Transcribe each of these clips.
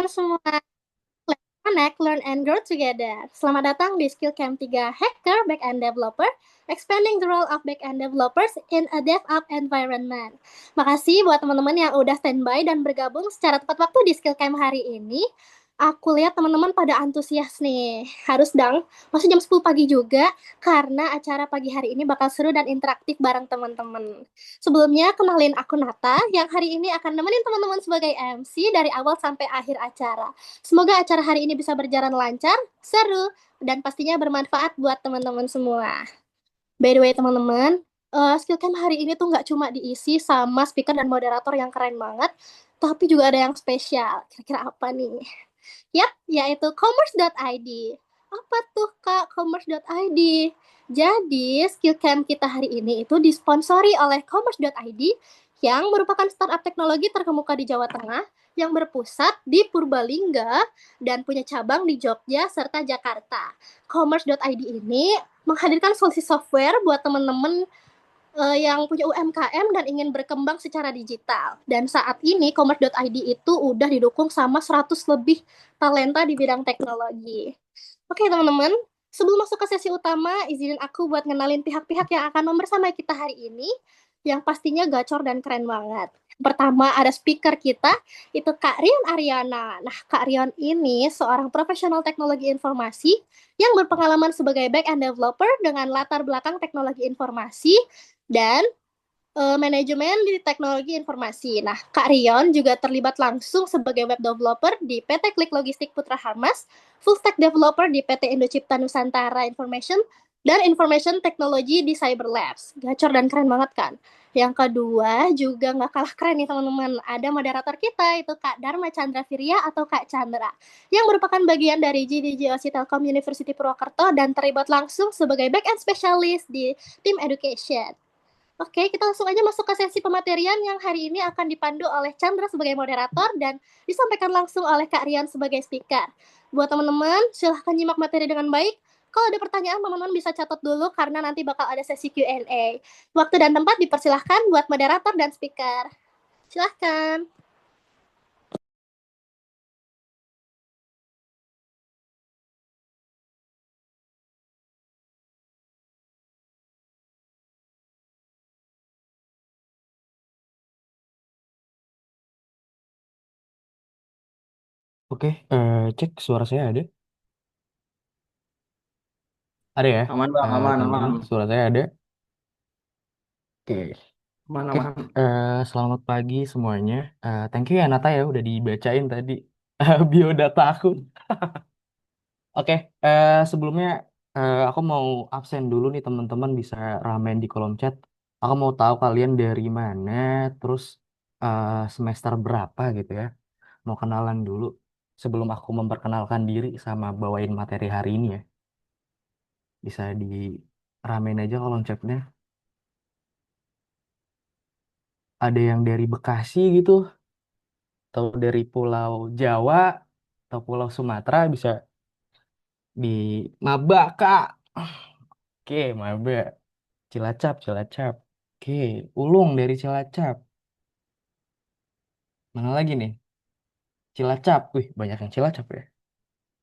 teman-teman semua. Let's connect, learn, and grow together. Selamat datang di Skill Camp 3 Hacker Backend Developer, expanding the role of backend developers in a DevOps environment. Makasih buat teman-teman yang udah standby dan bergabung secara tepat waktu di Skill Camp hari ini. Aku lihat teman-teman pada antusias nih. Harus dong, masih jam 10 pagi juga, karena acara pagi hari ini bakal seru dan interaktif bareng teman-teman. Sebelumnya, kenalin aku Nata, yang hari ini akan nemenin teman-teman sebagai MC dari awal sampai akhir acara. Semoga acara hari ini bisa berjalan lancar, seru, dan pastinya bermanfaat buat teman-teman semua. By the way, teman-teman, Skillcamp hari ini tuh nggak cuma diisi sama speaker dan moderator yang keren banget, tapi juga ada yang spesial. Kira-kira apa nih? Yap, yaitu commerce.id. Apa tuh Kak commerce.id? Jadi, skill camp kita hari ini itu disponsori oleh commerce.id yang merupakan startup teknologi terkemuka di Jawa Tengah yang berpusat di Purbalingga dan punya cabang di Jogja serta Jakarta. Commerce.id ini menghadirkan solusi software buat teman-teman yang punya UMKM dan ingin berkembang secara digital. Dan saat ini commerce.id itu udah didukung sama 100 lebih talenta di bidang teknologi. Oke teman-teman, sebelum masuk ke sesi utama, izinin aku buat ngenalin pihak-pihak yang akan membersamai kita hari ini, yang pastinya gacor dan keren banget. Pertama ada speaker kita, itu Kak Rion Ariana. Nah, Kak Rion ini seorang profesional teknologi informasi yang berpengalaman sebagai back-end developer dengan latar belakang teknologi informasi dan manajemen di teknologi informasi. Nah, Kak Rion juga terlibat langsung sebagai web developer di PT Klik Logistik Putra Harmas, full stack developer di PT Indocipta Nusantara Information, dan Information Technology di Cyber Labs. Gacor dan keren banget kan? Yang kedua juga nggak kalah keren nih teman-teman. Ada moderator kita, itu Kak Dharma Chandra Firya atau Kak Chandra, yang merupakan bagian dari GDGOC Telkom University Purwokerto dan terlibat langsung sebagai back-end specialist di tim education. Oke, kita langsung aja masuk ke sesi pematerian yang hari ini akan dipandu oleh Chandra sebagai moderator dan disampaikan langsung oleh Kak Rian sebagai speaker. Buat teman-teman, silahkan nyimak materi dengan baik. Kalau ada pertanyaan, teman-teman bisa catat dulu karena nanti bakal ada sesi Q&A. Waktu dan tempat dipersilahkan buat moderator dan speaker. Silahkan. Oke, cek suara saya ada? Ada ya, Aman bang, aman, aman, teman-teman, suara saya ada. Oke, aman, oke. aman. Selamat pagi semuanya. Thank you ya Nata ya udah dibacain tadi biodata aku. Oke, sebelumnya aku mau absen dulu nih teman-teman bisa ramen di kolom chat. Aku mau tahu kalian dari mana, terus semester berapa gitu ya. Mau kenalan dulu sebelum aku memperkenalkan diri sama bawain materi hari ini ya. Bisa di ramen aja kolom chatnya. Ada yang dari Bekasi gitu, atau dari Pulau Jawa, atau Pulau Sumatera bisa di Maba, Kak. Oke, Maba. Cilacap, Cilacap. Oke, Ulung dari Cilacap. Mana lagi nih? Cilacap. Wih, banyak yang Cilacap ya.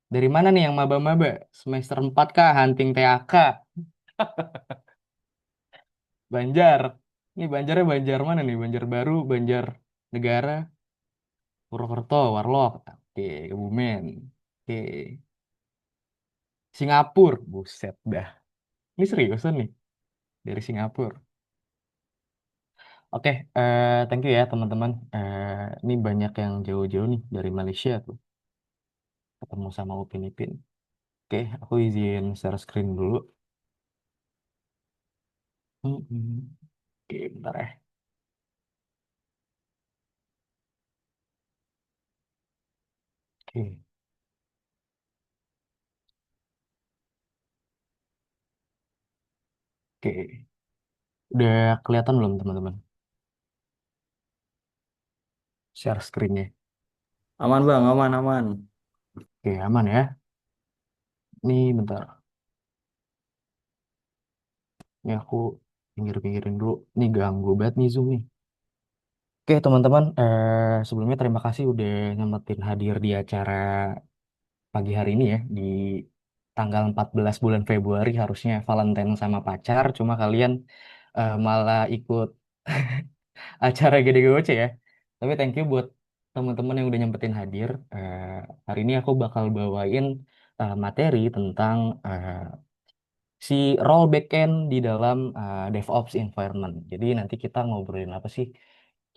Dari mana nih yang maba-maba? Semester 4 kah? Hunting TAK. Banjar. Ini Banjarnya Banjar mana nih? Banjar Baru, Banjar Negara, Purwokerto, Warlock. Oke, Kebumen. Oke. Singapura, buset dah. Ini seriusan nih dari Singapura. Oke, thank you ya teman-teman. Ini banyak yang jauh-jauh nih dari Malaysia tuh ketemu sama Upin Ipin. Oke, aku izin share screen dulu. Oke, bentar ya. Oke, oke. Udah kelihatan belum teman-teman? Share screen-nya. Aman bang, aman, aman. Oke, aman ya. Ini bentar. Ini aku pinggir-pinggirin dulu. Ini ganggu banget nih Zoom nih. Oke teman-teman, sebelumnya terima kasih udah nyempetin hadir di acara pagi hari ini ya, di tanggal 14 bulan Februari harusnya Valentine sama pacar, cuma kalian malah ikut acara GDGOC ya. Tapi thank you buat teman-teman yang udah nyempetin hadir. Hari ini aku bakal bawain materi tentang si role backend di dalam DevOps environment. Jadi nanti kita ngobrolin apa sih?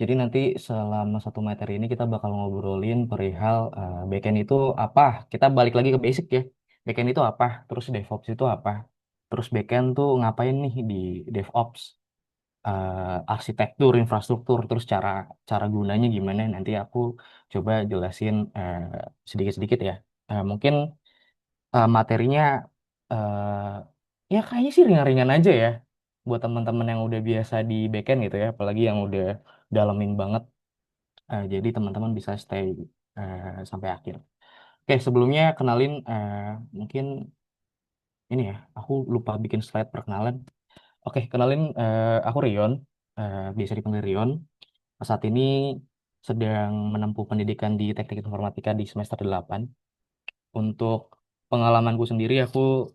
Jadi nanti selama satu materi ini kita bakal ngobrolin perihal backend itu apa. Kita balik lagi ke basic ya. Backend itu apa? Terus DevOps itu apa? Terus backend tuh ngapain nih di DevOps? Arsitektur, infrastruktur, terus cara cara gunanya gimana? Nanti aku coba jelasin sedikit-sedikit ya. Mungkin materinya ya kayaknya sih ringan-ringan aja ya buat teman-teman yang udah biasa di backend gitu ya, apalagi yang udah dalemin banget. Jadi teman-teman bisa stay sampai akhir. Oke, sebelumnya kenalin mungkin ini ya, aku lupa bikin slide perkenalan. Oke, kenalin aku Rion, biasa dipanggil Rion. Saat ini sedang menempuh pendidikan di Teknik Informatika di semester 8. Untuk pengalamanku sendiri, aku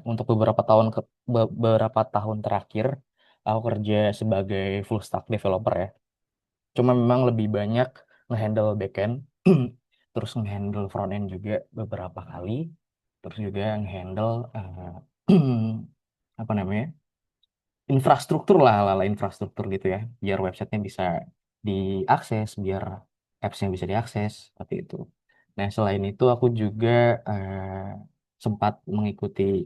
untuk beberapa tahun terakhir, aku kerja sebagai full stack developer ya. Cuma memang lebih banyak ngehandle backend, terus ngehandle frontend juga beberapa kali, terus juga ngehandle apa namanya infrastruktur lah, ala infrastruktur gitu ya, biar websitenya bisa diakses, biar appsnya bisa diakses seperti itu. Nah, selain itu aku juga sempat mengikuti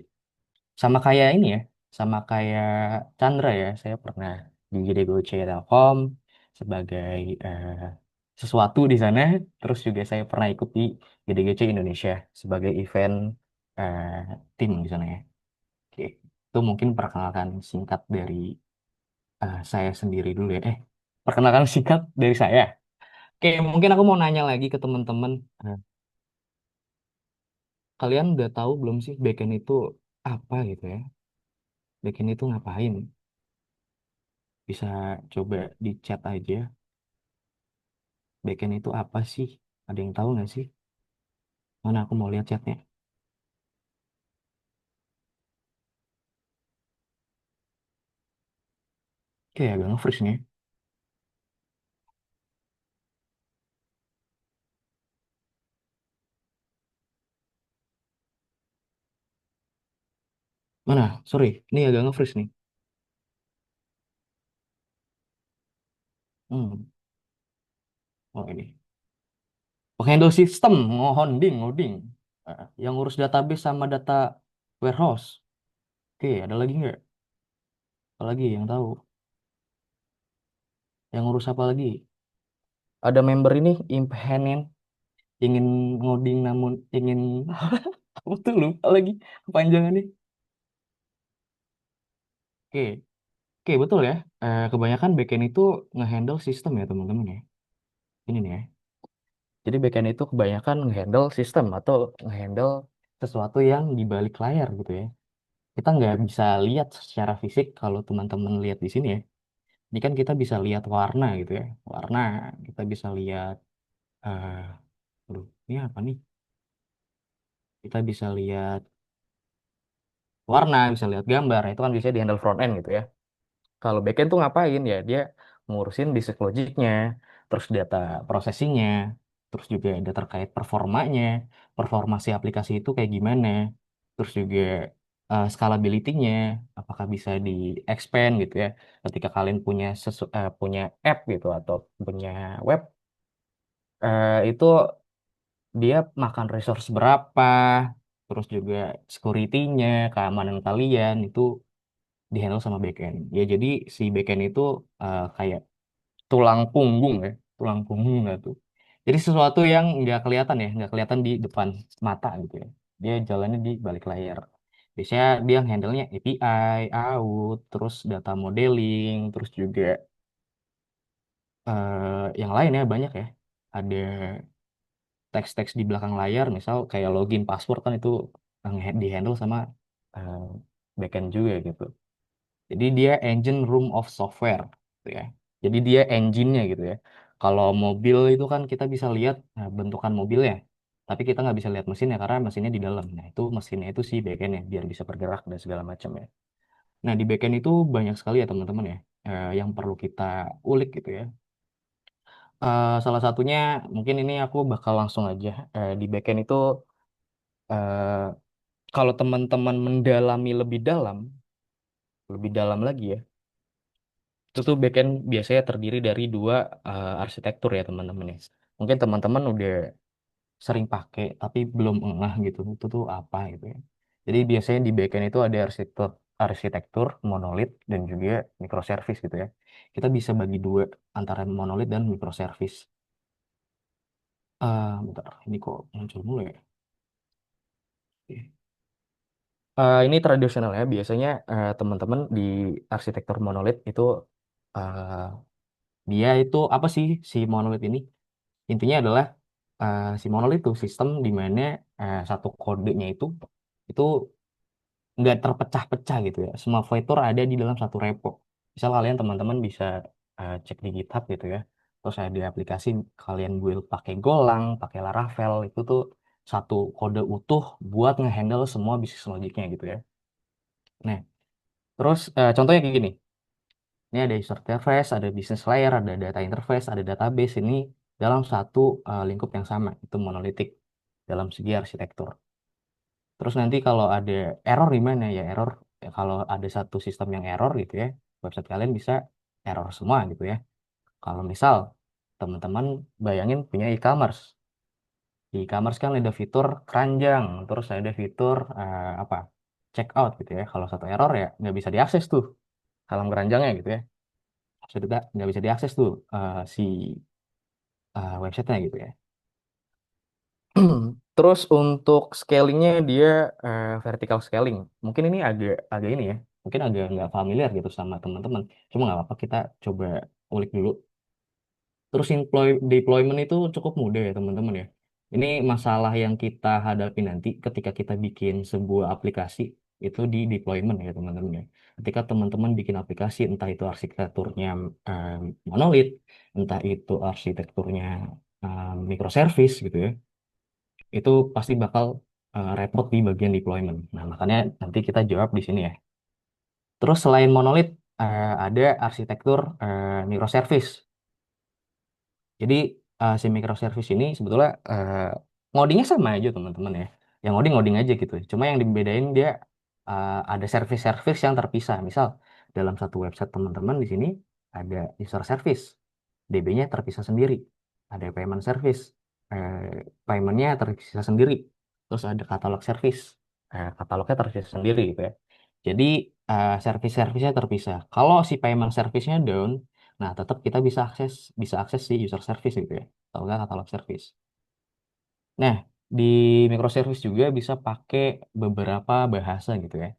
sama kayak ini ya, sama kayak Chandra ya, saya pernah di GDGOC Telkom sebagai eh, sesuatu di sana, terus juga saya pernah ikut di GDGC Indonesia sebagai event eh, tim di sana ya. Oke, itu mungkin perkenalkan singkat dari saya sendiri dulu ya. Perkenalkan singkat dari saya. Oke, mungkin aku mau nanya lagi ke teman-teman. Eh, Kalian udah tahu belum sih backend itu apa gitu ya? Backend itu ngapain? Bisa coba di chat aja. Backend itu apa sih? Ada yang tahu nggak sih? Mana aku mau lihat chatnya. Oke, agak nge-freeze nih. Mana? Sorry, ini agak nge-freeze nih. Hmm. Oh ini. Handle system, ngoding. Yang ngurus database sama data warehouse. Oke, ada lagi nggak? Apa lagi yang tahu? Yang ngurus apa lagi? Ada member ini, impenen, ingin ngoding namun ingin aku tuh lupa lagi kepanjangannya. Oke, oke betul ya. Kebanyakan backend itu ngehandle sistem ya teman-teman ya. Ini nih ya. Jadi backend itu kebanyakan ngehandle sistem atau ngehandle sesuatu yang di balik layar gitu ya. Kita nggak bisa lihat secara fisik kalau teman-teman lihat di sini ya. Ini kan kita bisa lihat warna gitu ya. Warna, kita bisa lihat, eh aduh, ini apa nih? Kita bisa lihat warna, bisa lihat gambar. Itu kan bisa di handle front end gitu ya. Kalau backend tuh ngapain ya? Dia ngurusin basic logiknya, terus data processingnya, terus juga ada terkait performanya, performa si aplikasi itu kayak gimana, terus juga scalability-nya, apakah bisa di expand gitu ya. Ketika kalian punya app gitu atau punya web, itu dia makan resource berapa, terus juga security-nya, keamanan kalian itu dihandle sama backend. Ya jadi si backend itu kayak tulang punggung ya, tulang punggung nggak tuh. Jadi sesuatu yang nggak kelihatan ya, nggak kelihatan di depan mata gitu ya. Dia jalannya di balik layar. Biasanya dia handle-nya API, out, terus data modeling, terus juga yang lain ya banyak ya. Ada teks-teks di belakang layar, misal kayak login password kan itu di-handle sama eh, backend juga gitu. Jadi dia engine room of software gitu ya. Jadi dia engine-nya gitu ya. Kalau mobil itu kan kita bisa lihat bentukan mobilnya, tapi kita nggak bisa lihat mesinnya karena mesinnya di dalam. Nah itu mesinnya itu si backend-nya biar bisa bergerak dan segala macam ya. Nah di backend itu banyak sekali ya teman-teman ya, yang perlu kita ulik gitu ya. Salah satunya mungkin ini aku bakal langsung aja di backend itu eh, kalau teman-teman mendalami lebih dalam lagi ya. Itu tuh backend biasanya terdiri dari dua arsitektur ya teman-teman ya. Mungkin teman-teman udah sering pakai tapi belum ngeh gitu. Itu tuh apa gitu ya. Jadi biasanya di backend itu ada arsitektur monolit dan juga microservice gitu ya. Kita bisa bagi dua antara monolit dan microservice. Bentar, ini kok muncul mulu ya. Oke. Ini tradisional ya. Biasanya teman-teman di arsitektur monolit itu eh, dia itu apa sih si monolit ini? Intinya adalah si monolit itu sistem di mana satu kodenya itu nggak terpecah-pecah gitu ya. Semua fitur ada di dalam satu repo. Misal kalian teman-teman bisa cek di GitHub gitu ya. Terus ada aplikasi kalian build pakai Golang, pakai Laravel itu tuh satu kode utuh buat ngehandle semua bisnis logiknya gitu ya. Nah, terus contohnya kayak gini. Ini ada user interface, ada business layer, ada data interface, ada database. Ini dalam satu lingkup yang sama, itu monolitik dalam segi arsitektur. Terus nanti kalau ada error di mana ya error, ya kalau ada satu sistem yang error gitu ya, website kalian bisa error semua gitu ya. Kalau misal teman-teman bayangin punya e-commerce. Di e-commerce kan ada fitur keranjang, terus ada fitur apa? Checkout gitu ya. Kalau satu error ya nggak bisa diakses tuh halaman keranjangnya gitu ya. Sudah nggak bisa diakses tuh si websitenya gitu ya. Terus untuk scalingnya dia vertical scaling. Mungkin ini agak agak ini ya, mungkin agak nggak familiar gitu sama teman-teman. Cuma nggak apa-apa kita coba ulik dulu. Terus deployment itu cukup mudah ya teman-teman ya. Ini masalah yang kita hadapi nanti ketika kita bikin sebuah aplikasi itu di deployment ya teman-teman ya. Ketika teman-teman bikin aplikasi entah itu arsitekturnya eh, monolith, entah itu arsitekturnya microservice gitu ya, itu pasti bakal repot di bagian deployment. Nah, makanya nanti kita jawab di sini ya. Terus selain monolith ada arsitektur microservice. Jadi si microservice ini sebetulnya ngodingnya sama aja teman-teman ya. Yang ngoding aja gitu. Cuma yang dibedain dia ada service-service yang terpisah. Misal dalam satu website teman-teman di sini ada user service, DB-nya terpisah sendiri. Ada payment service, payment-nya terpisah sendiri. Terus ada katalog service, katalognya terpisah sendiri gitu ya. Jadi service-service-nya terpisah. Kalau si payment service-nya down, nah, tetap kita bisa akses si user service gitu ya, atau enggak katalog service. Nah, di microservice juga bisa pakai beberapa bahasa gitu ya,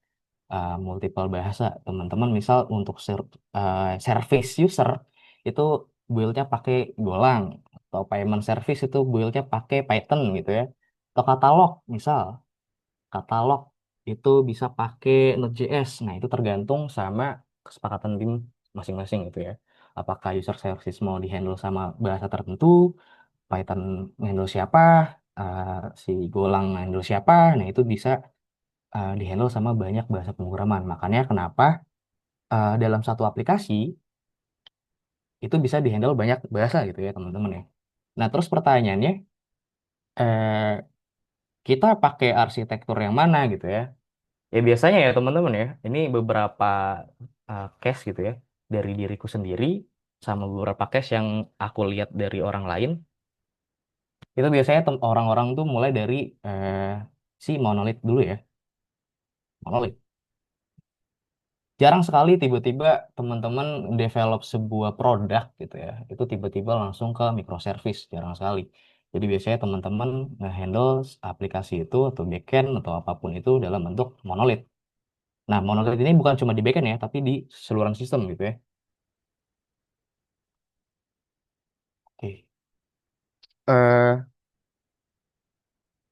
multiple bahasa. Teman-teman misal untuk service user itu build-nya pakai Golang, atau payment service itu build-nya pakai Python gitu ya. Atau katalog itu bisa pakai Node.js. Nah, itu tergantung sama kesepakatan tim masing-masing gitu ya. Apakah user service mau dihandle sama bahasa tertentu, Python handle siapa, eh, si Golang handle siapa. Nah, itu bisa dihandle sama banyak bahasa pemrograman. Makanya kenapa dalam satu aplikasi itu bisa dihandle banyak bahasa gitu ya, teman-teman ya. Nah, terus pertanyaannya, eh, kita pakai arsitektur yang mana gitu ya? Ya biasanya ya teman-teman ya, ini beberapa case gitu ya dari diriku sendiri sama beberapa case yang aku lihat dari orang lain. Itu biasanya orang-orang tuh mulai dari si monolith dulu ya, monolith. Jarang sekali tiba-tiba teman-teman develop sebuah produk gitu ya, itu tiba-tiba langsung ke microservice, jarang sekali. Jadi biasanya teman-teman nge-handle aplikasi itu atau backend atau apapun itu dalam bentuk monolith. Nah, monolith ini bukan cuma di backend ya, tapi di seluruh sistem gitu ya. Oke. eh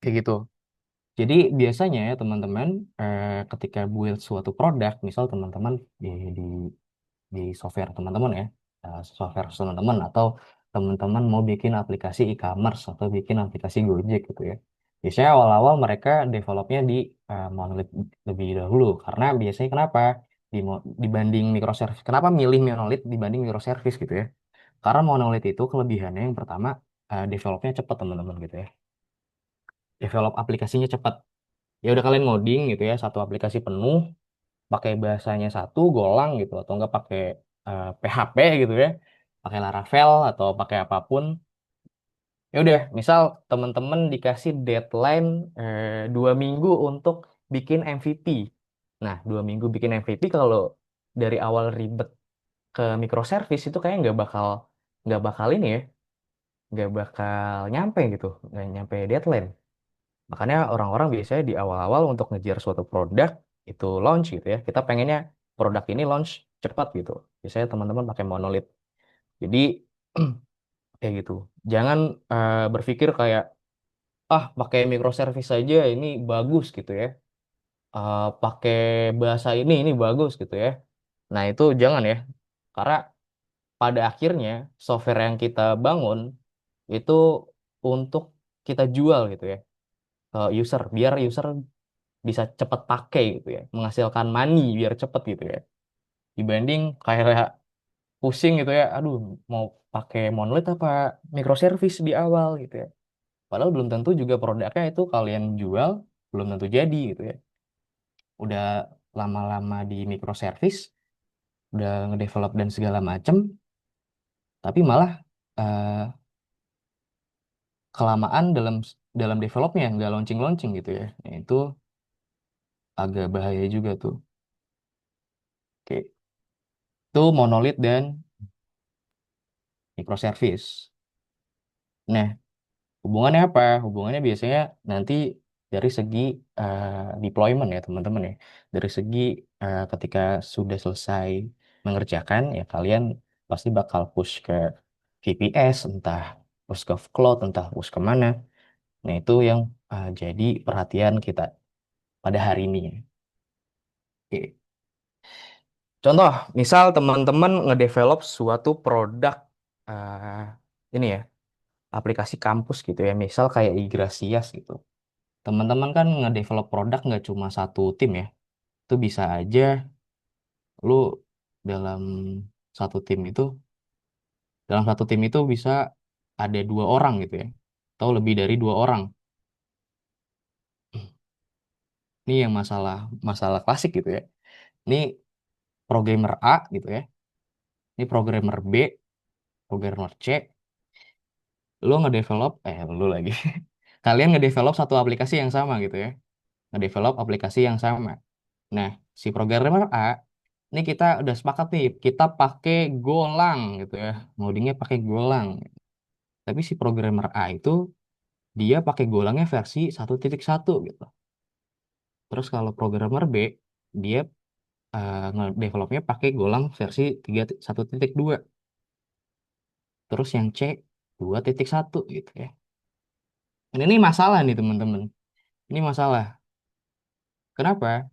Kayak gitu. Jadi biasanya ya teman-teman ketika build suatu produk, misal teman-teman di software teman-teman ya, software teman-teman atau teman-teman mau bikin aplikasi e-commerce atau bikin aplikasi Gojek gitu ya. Biasanya awal-awal mereka developnya di monolith lebih dahulu karena biasanya kenapa dibanding microservice. Kenapa milih monolith dibanding microservice gitu ya? Karena monolith itu kelebihannya yang pertama developnya cepat teman-teman gitu ya. Develop aplikasinya cepat. Ya udah kalian ngoding gitu ya satu aplikasi penuh pakai bahasanya satu Golang gitu atau enggak pakai PHP gitu ya pakai Laravel atau pakai apapun ya udah misal teman-teman dikasih deadline 2 minggu untuk bikin MVP. Nah 2 minggu bikin MVP kalau dari awal ribet ke microservice itu kayaknya nggak bakal ini ya nggak bakal nyampe gitu nggak nyampe deadline. Makanya orang-orang biasanya di awal-awal untuk ngejar suatu produk itu launch gitu ya. Kita pengennya produk ini launch cepat gitu. Biasanya teman-teman pakai monolith. Jadi kayak gitu. Jangan berpikir kayak pakai microservice saja ini bagus gitu ya. Pakai bahasa ini bagus gitu ya. Nah, itu jangan ya. Karena pada akhirnya software yang kita bangun itu untuk kita jual gitu ya ke user biar user bisa cepet pakai gitu ya, menghasilkan money biar cepet gitu ya. Dibanding kayak pusing gitu ya, aduh mau pakai monolith apa microservice di awal gitu ya. Padahal belum tentu juga produknya itu kalian jual belum tentu jadi gitu ya. Udah lama-lama di microservice, udah ngedevelop dan segala macem, tapi malah eh, kelamaan dalam dalam developnya nggak launching-launching gitu ya. Nah, itu agak bahaya juga tuh. Oke, itu monolith dan microservice. Nah, hubungannya apa? Hubungannya biasanya nanti dari segi deployment ya teman-teman ya. Dari segi ketika sudah selesai mengerjakan ya kalian pasti bakal push ke VPS, entah push ke cloud, entah push kemana. Nah itu yang jadi perhatian kita pada hari ini. Oke. Contoh, misal teman-teman ngedevelop suatu produk eh, ini ya, aplikasi kampus gitu ya, misal kayak Igrasias gitu. Teman-teman kan ngedevelop produk nggak cuma satu tim ya. Itu bisa aja lu dalam satu tim itu, dalam satu tim itu bisa ada 2 orang gitu ya. Atau lebih dari 2 orang. Ini yang masalah masalah klasik gitu ya. Ini programmer A gitu ya. Ini programmer B, programmer C. Lu ngedevelop, lu lagi. Kalian ngedevelop satu aplikasi yang sama gitu ya. Ngedevelop aplikasi yang sama. Nah, si programmer A, ini kita udah sepakat nih, kita pakai Golang gitu ya. Ngodingnya pakai Golang. Tapi si programmer A itu, dia pakai Golangnya versi 1.1 gitu. Terus kalau programmer B, dia ngedevelopnya pakai Golang versi 1.2. Terus yang C, 2.1 gitu ya. Dan ini masalah nih teman-teman. Ini masalah. Kenapa?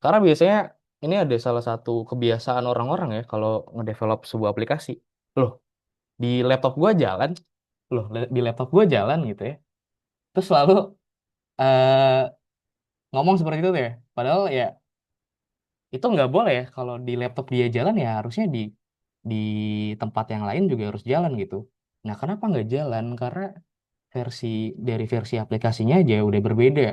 Karena biasanya ini ada salah satu kebiasaan orang-orang ya kalau ngedevelop sebuah aplikasi. Loh, di laptop gua jalan, di laptop gua jalan gitu ya. Terus selalu eh ngomong seperti itu tuh ya. Padahal ya itu nggak boleh ya. Kalau di laptop dia jalan ya harusnya di tempat yang lain juga harus jalan gitu. Nah, kenapa nggak jalan? Karena versi dari versi aplikasinya aja udah berbeda.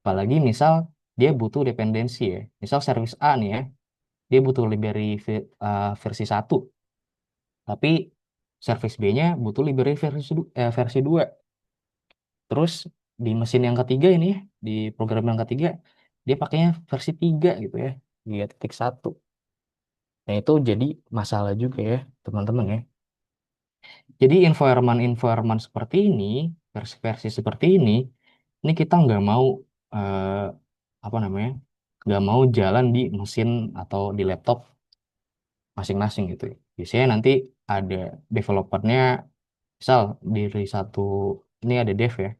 Apalagi misal dia butuh dependensi ya. Misal service A nih ya, dia butuh library versi 1, tapi service B-nya butuh library versi 2. Terus di mesin yang ketiga ini, di program yang ketiga, dia pakainya versi 3 gitu ya, 3.1. Nah itu jadi masalah juga ya, teman-teman ya. Jadi environment-environment seperti ini, versi-versi seperti ini kita nggak mau, eh, apa namanya, nggak mau jalan di mesin atau di laptop masing-masing gitu. Biasanya nanti ada developernya, misal dari satu, ini ada dev ya,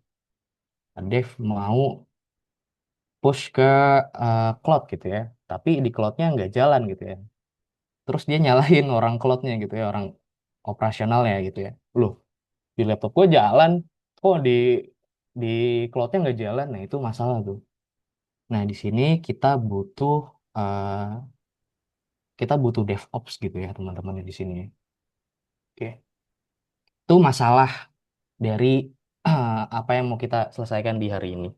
dev mau push ke cloud gitu ya, tapi di cloudnya nggak jalan gitu ya. terus dia nyalahin orang cloudnya gitu ya, orang operasionalnya gitu ya. Loh, di laptop gue jalan, kok di cloudnya nggak jalan? Nah, itu masalah tuh. Nah, di sini eh, kita butuh DevOps gitu ya, teman-teman di sini. Oke. Itu masalah dari apa yang mau kita selesaikan di hari ini.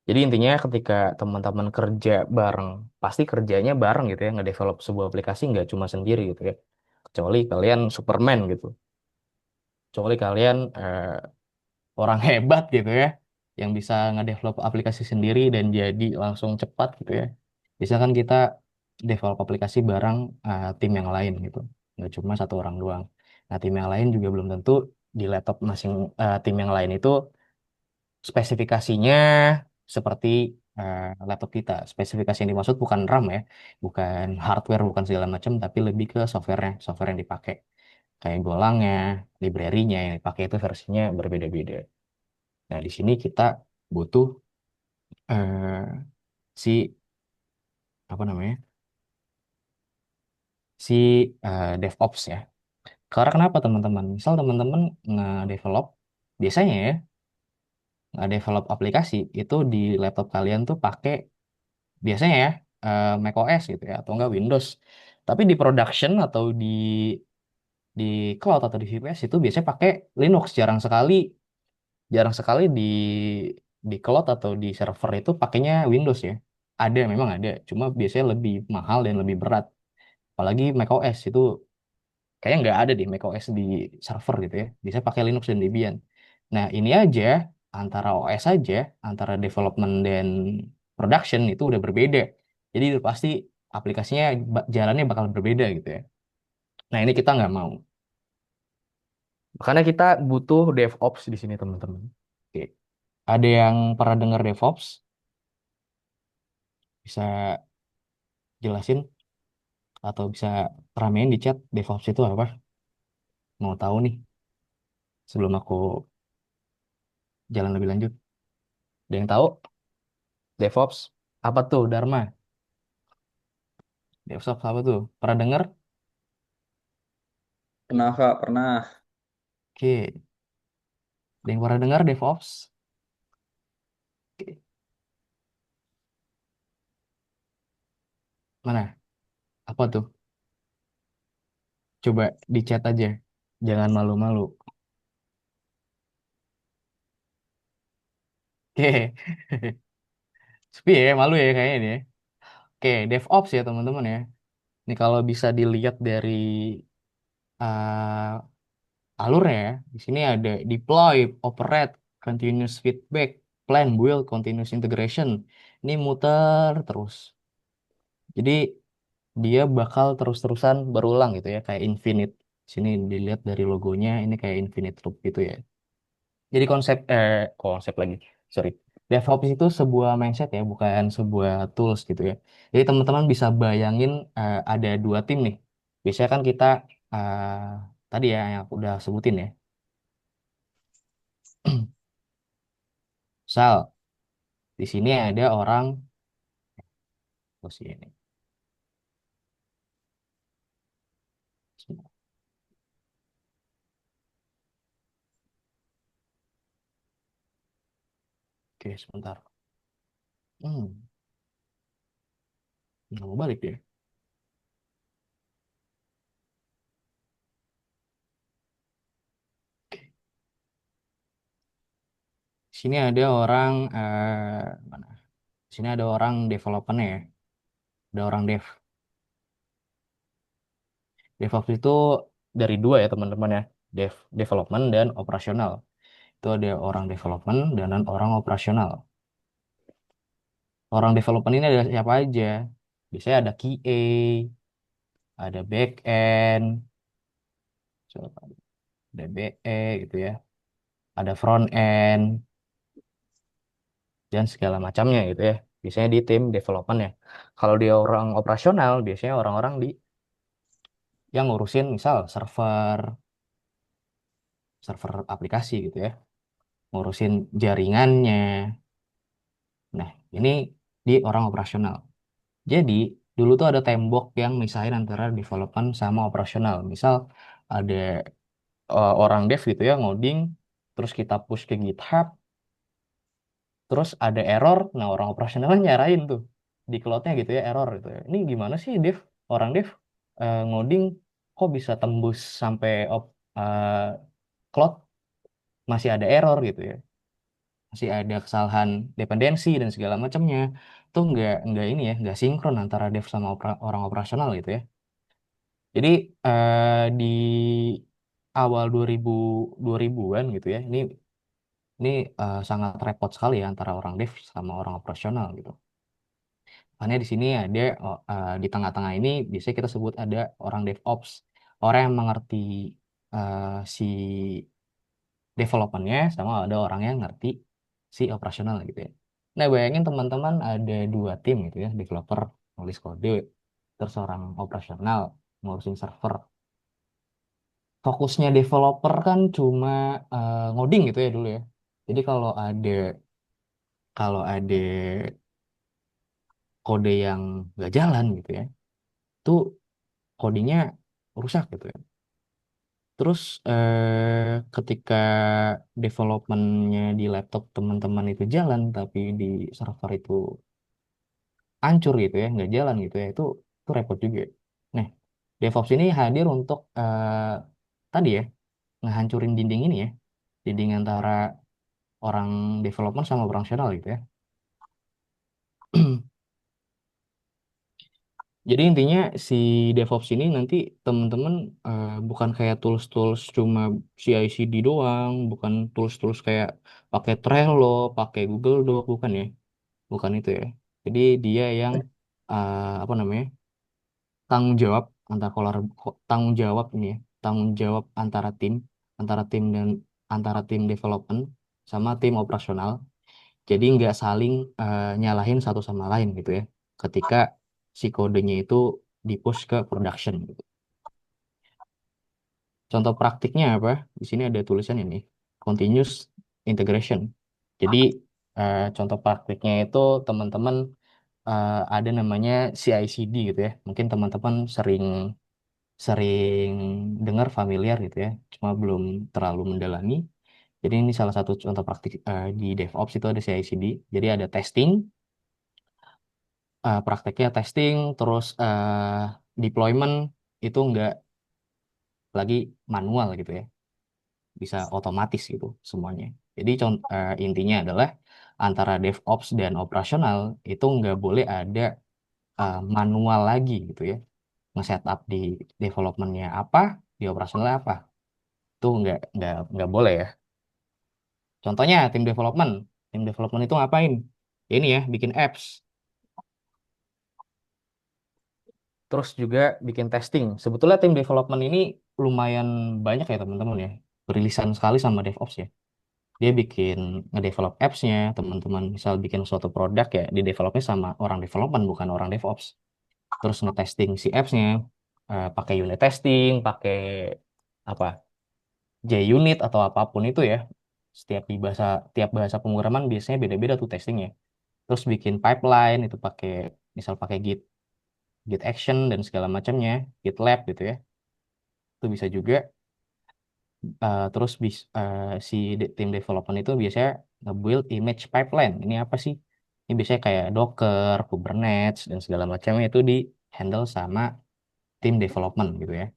Jadi intinya ketika teman-teman kerja bareng, pasti kerjanya bareng gitu ya, ngedevelop sebuah aplikasi nggak cuma sendiri gitu ya. Kecuali kalian Superman gitu. Kecuali kalian orang hebat gitu ya, yang bisa ngedevelop aplikasi sendiri dan jadi langsung cepat gitu ya. Bisa kan kita develop aplikasi bareng tim yang lain gitu. Nggak cuma satu orang doang. Nah, tim yang lain juga belum tentu di laptop masing tim yang lain itu spesifikasinya seperti laptop kita. Spesifikasi yang dimaksud bukan RAM ya, bukan hardware, bukan segala macam, tapi lebih ke softwarenya, software yang dipakai. Kayak golangnya, library-nya yang dipakai itu versinya berbeda-beda. Nah, di sini kita butuh eh, si apa namanya? Si DevOps ya. Karena kenapa teman-teman? Misal teman-teman nge-develop biasanya ya, nge-develop aplikasi itu di laptop kalian tuh pakai biasanya ya macOS gitu ya atau enggak Windows. Tapi di production atau di cloud atau di VPS itu biasanya pakai Linux. Jarang sekali di cloud atau di server itu pakainya Windows ya. Ada memang ada, cuma biasanya lebih mahal dan lebih berat. Apalagi macOS itu kayaknya nggak ada di macOS di server gitu ya. Bisa pakai Linux dan Debian. Nah, ini aja antara OS aja, antara development dan production itu udah berbeda. Jadi udah pasti aplikasinya jalannya bakal berbeda gitu ya. Nah, ini kita nggak mau. Makanya kita butuh DevOps di sini, teman-teman. Oke. Ada yang pernah dengar DevOps? Bisa jelasin atau bisa ramein di chat DevOps itu apa? Mau tahu nih sebelum aku jalan lebih lanjut. Ada yang tahu DevOps apa tuh, Dharma? DevOps apa tuh? Pernah dengar? Pernah Kak, pernah. Oke. Ada yang pernah dengar DevOps? Oke. Mana? Apa tuh? Coba di chat aja. Jangan malu-malu. Oke. Sepi ya, malu ya kayaknya ini ya. Oke, DevOps ya teman-teman ya. Ini kalau bisa dilihat dari uh, alurnya ya. Di sini ada deploy, operate, continuous feedback, plan, build, continuous integration. Ini muter terus. Jadi dia bakal terus-terusan berulang gitu ya, kayak infinite. Sini dilihat dari logonya, ini kayak infinite loop gitu ya. Jadi konsep lagi, sorry. DevOps itu sebuah mindset ya, bukan sebuah tools gitu ya. Jadi teman-teman bisa bayangin ada dua tim nih. Biasanya kan kita eh, tadi ya yang aku udah sebutin ya. Misal di sini ada orang, posisi ini. Oke, sebentar. Hmm, nggak mau balik ya. Sini ada orang mana? Sini ada orang developernya ya. Ada orang DevOps itu dari dua ya teman-teman ya. Development dan operasional. Itu ada orang development dan orang operasional. Orang development ini ada siapa aja? Biasanya ada QA, ada back end, ada BE gitu ya. Ada front end dan segala macamnya gitu ya. Biasanya di tim development ya. Kalau di orang operasional, biasanya orang-orang di yang ngurusin misal server aplikasi gitu ya, ngurusin jaringannya. Nah, ini di orang operasional. Jadi dulu tuh ada tembok yang misahin antara development sama operasional. Misal ada orang dev gitu ya ngoding, terus kita push ke GitHub, terus ada error, nah orang operasionalnya nyarain tuh di cloud-nya gitu ya error gitu ya. Ini gimana sih orang dev ngoding kok bisa tembus sampai cloud masih ada error gitu ya, masih ada kesalahan dependensi dan segala macamnya. Tuh nggak ini ya, nggak sinkron antara dev sama orang operasional gitu ya. Jadi di awal 2000-an gitu ya, ini sangat repot sekali ya antara orang dev sama orang operasional gitu. Makanya di sini ada di tengah-tengah ini biasanya kita sebut ada orang DevOps, orang yang mengerti si developmentnya sama ada orang yang ngerti si operasional gitu ya. Nah bayangin teman-teman ada dua tim gitu ya, developer nulis kode, terus orang operasional ngurusin server. Fokusnya developer kan cuma ngoding gitu ya dulu ya. Jadi kalau ada kode yang nggak jalan gitu ya, itu codingnya rusak gitu ya. Terus ketika developmentnya di laptop teman-teman itu jalan, tapi di server itu hancur gitu ya, nggak jalan gitu ya, itu repot juga. Nah, DevOps ini hadir untuk tadi ya, ngehancurin dinding ini ya, dinding antara orang development sama operasional gitu ya. Jadi intinya si DevOps ini nanti teman-teman bukan kayak tools-tools cuma CI/CD doang, bukan tools-tools kayak pakai Trello, pakai Google Doc, bukan ya, bukan itu ya. Jadi dia yang apa namanya tanggung jawab tanggung jawab ini ya, tanggung jawab antara tim dan antara tim development sama tim operasional. Jadi nggak saling nyalahin satu sama lain gitu ya. Ketika si kodenya itu di-push ke production gitu. Contoh praktiknya apa? Di sini ada tulisan ini, continuous integration. Jadi contoh praktiknya itu teman-teman ada namanya CI/CD gitu ya. Mungkin teman-teman sering sering dengar familiar gitu ya, cuma belum terlalu mendalami. Jadi ini salah satu contoh praktik di DevOps itu ada CI/CD. Jadi ada testing, prakteknya testing, terus deployment itu nggak lagi manual gitu ya, bisa otomatis gitu semuanya. Jadi intinya adalah antara DevOps dan operasional itu nggak boleh ada manual lagi gitu ya. Nge-setup di developmentnya apa, di operasionalnya apa, itu nggak boleh ya. Contohnya tim development itu ngapain? Ya ini ya, bikin apps, terus juga bikin testing. Sebetulnya tim development ini lumayan banyak ya teman-teman ya, berilisan sekali sama DevOps ya. Dia bikin ngedevelop apps-nya, teman-teman misal bikin suatu produk ya, di developnya sama orang development bukan orang DevOps. Terus ngetesting si apps-nya, pakai unit testing, pakai apa JUnit atau apapun itu ya. Tiap bahasa pemrograman biasanya beda-beda tuh testingnya. Terus bikin pipeline itu pakai Git action dan segala macamnya, GitLab gitu ya. Itu bisa juga. Terus tim development itu biasanya nge-build image pipeline. Ini apa sih? Ini biasanya kayak Docker, Kubernetes dan segala macamnya itu di handle sama tim development gitu ya.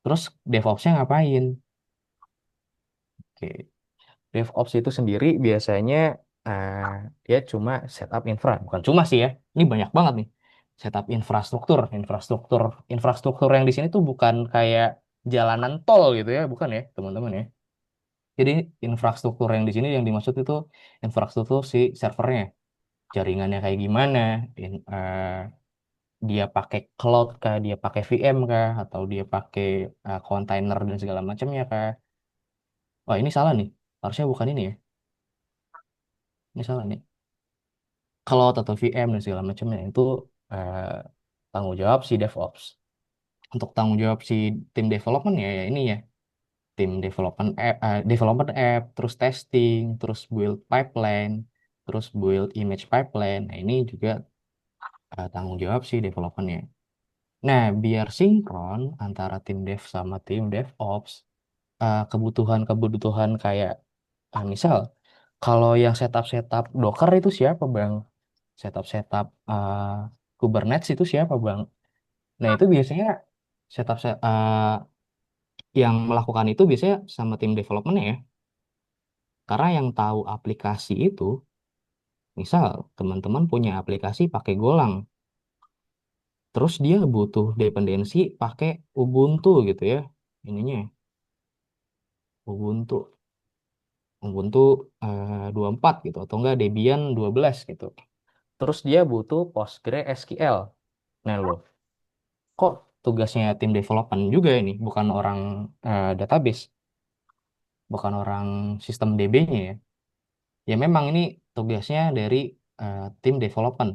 Terus DevOps-nya ngapain? Oke. DevOps itu sendiri biasanya uh, dia cuma setup infra, bukan cuma sih ya. Ini banyak banget nih. Setup infrastruktur yang di sini tuh bukan kayak jalanan tol gitu ya, bukan ya, teman-teman ya. Jadi infrastruktur yang di sini yang dimaksud itu infrastruktur si servernya, jaringannya kayak gimana, dia pakai cloud kah, dia pakai VM kah, atau dia pakai container dan segala macamnya kah. Wah ini salah nih, harusnya bukan ini ya, ini salah nih. Cloud atau VM dan segala macamnya itu eh, tanggung jawab si DevOps. Untuk tanggung jawab si tim development ya ini ya, tim development app, terus testing, terus build pipeline, terus build image pipeline. Nah, ini juga tanggung jawab si developernya. Nah, biar sinkron antara tim dev sama tim DevOps, kebutuhan-kebutuhan kayak misal kalau yang setup-setup Docker itu siapa, Bang? Setup-setup Kubernetes itu siapa, Bang? Nah, itu biasanya setup yang melakukan itu biasanya sama tim development ya. Karena yang tahu aplikasi itu, misal teman-teman punya aplikasi pakai Golang, terus dia butuh dependensi pakai Ubuntu gitu ya. Ininya Ubuntu, Ubuntu 24 gitu atau enggak Debian 12 gitu. Terus dia butuh PostgreSQL. Nah, loh, kok tugasnya tim development juga ini, bukan orang database, bukan orang sistem DB-nya ya. Ya memang ini tugasnya dari tim development.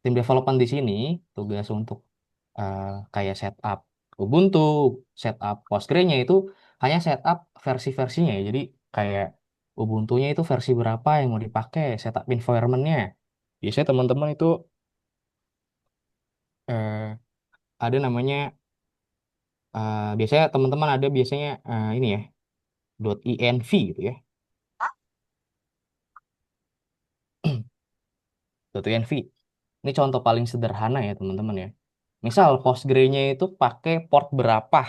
Tim development di sini tugas untuk eh, kayak setup Ubuntu, setup Postgre-nya itu hanya setup versi-versinya ya. Jadi kayak Ubuntu-nya itu versi berapa yang mau dipakai, setup environment-nya. Biasanya teman-teman itu eh, ada namanya biasanya teman-teman ada biasanya ini ya .env gitu ya. .env. Ini contoh paling sederhana ya teman-teman ya. Misal Postgre-nya itu pakai port berapa,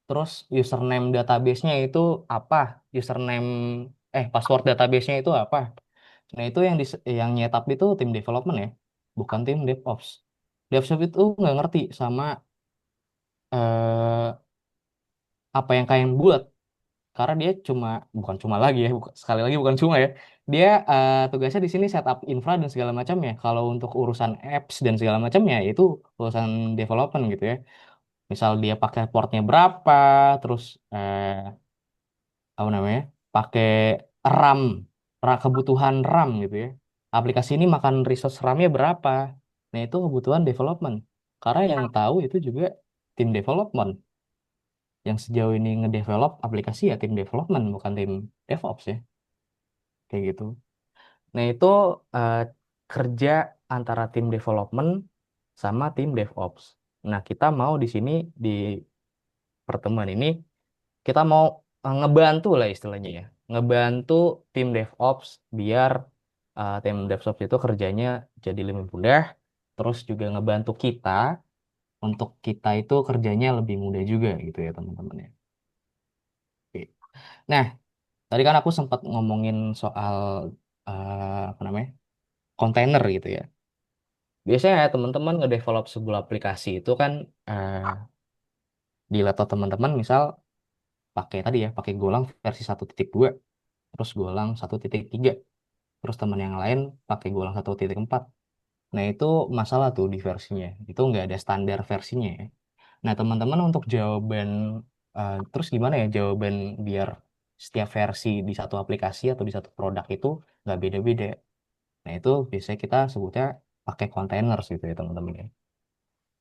terus username database-nya itu apa, username password database-nya itu apa. Nah, itu yang nyetup itu tim development ya, bukan tim DevOps. DevOps itu nggak ngerti sama eh, apa yang kalian buat, karena dia cuma bukan cuma lagi ya, sekali lagi bukan cuma ya. Dia tugasnya di sini setup infra dan segala macamnya. Kalau untuk urusan apps dan segala macamnya itu urusan development gitu ya. Misal dia pakai portnya berapa, terus apa namanya, pakai RAM, kebutuhan RAM gitu ya. Aplikasi ini makan resource RAM-nya berapa. Nah, itu kebutuhan development. Karena yang tahu itu juga tim development. Yang sejauh ini ngedevelop aplikasi ya tim development, bukan tim DevOps ya. Kayak gitu. Nah, itu eh, kerja antara tim development sama tim DevOps. Nah, kita mau di sini di pertemuan ini kita mau ngebantu lah istilahnya ya, ngebantu tim DevOps biar tim DevOps itu kerjanya jadi lebih mudah, terus juga ngebantu kita untuk kita itu kerjanya lebih mudah juga gitu ya teman-teman ya. Oke. Nah, tadi kan aku sempat ngomongin soal apa namanya, kontainer gitu ya. Biasanya ya teman-teman ngedevelop sebuah aplikasi itu kan eh, di laptop teman-teman misal pakai tadi ya, pakai Golang versi 1.2, terus Golang 1.3, terus teman yang lain pakai Golang 1.4. Nah, itu masalah tuh di versinya. Itu nggak ada standar versinya ya. Nah, teman-teman untuk jawaban, terus gimana ya jawaban biar setiap versi di satu aplikasi atau di satu produk itu nggak beda-beda. Nah, itu biasanya kita sebutnya pakai containers gitu ya teman-teman ya.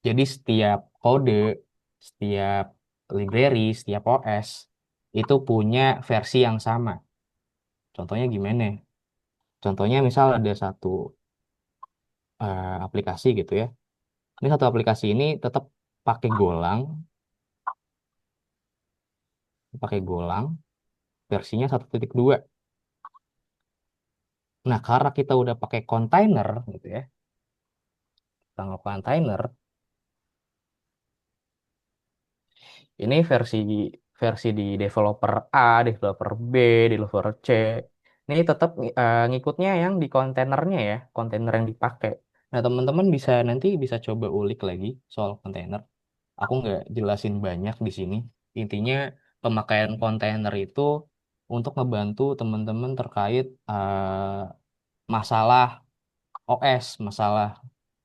Jadi setiap kode, setiap library, setiap OS itu punya versi yang sama. Contohnya gimana? Contohnya misal ada satu aplikasi gitu ya. Ini satu aplikasi ini tetap pakai Golang, pakai Golang versinya 1.2. Nah, karena kita udah pakai container gitu ya, tanggal container, ini versi di developer A, developer B, developer C. Ini tetap ngikutnya yang di kontainernya ya, kontainer yang dipakai. Nah, teman-teman nanti bisa coba ulik lagi soal kontainer. Aku nggak jelasin banyak di sini. Intinya pemakaian kontainer itu untuk ngebantu teman-teman terkait masalah OS, masalah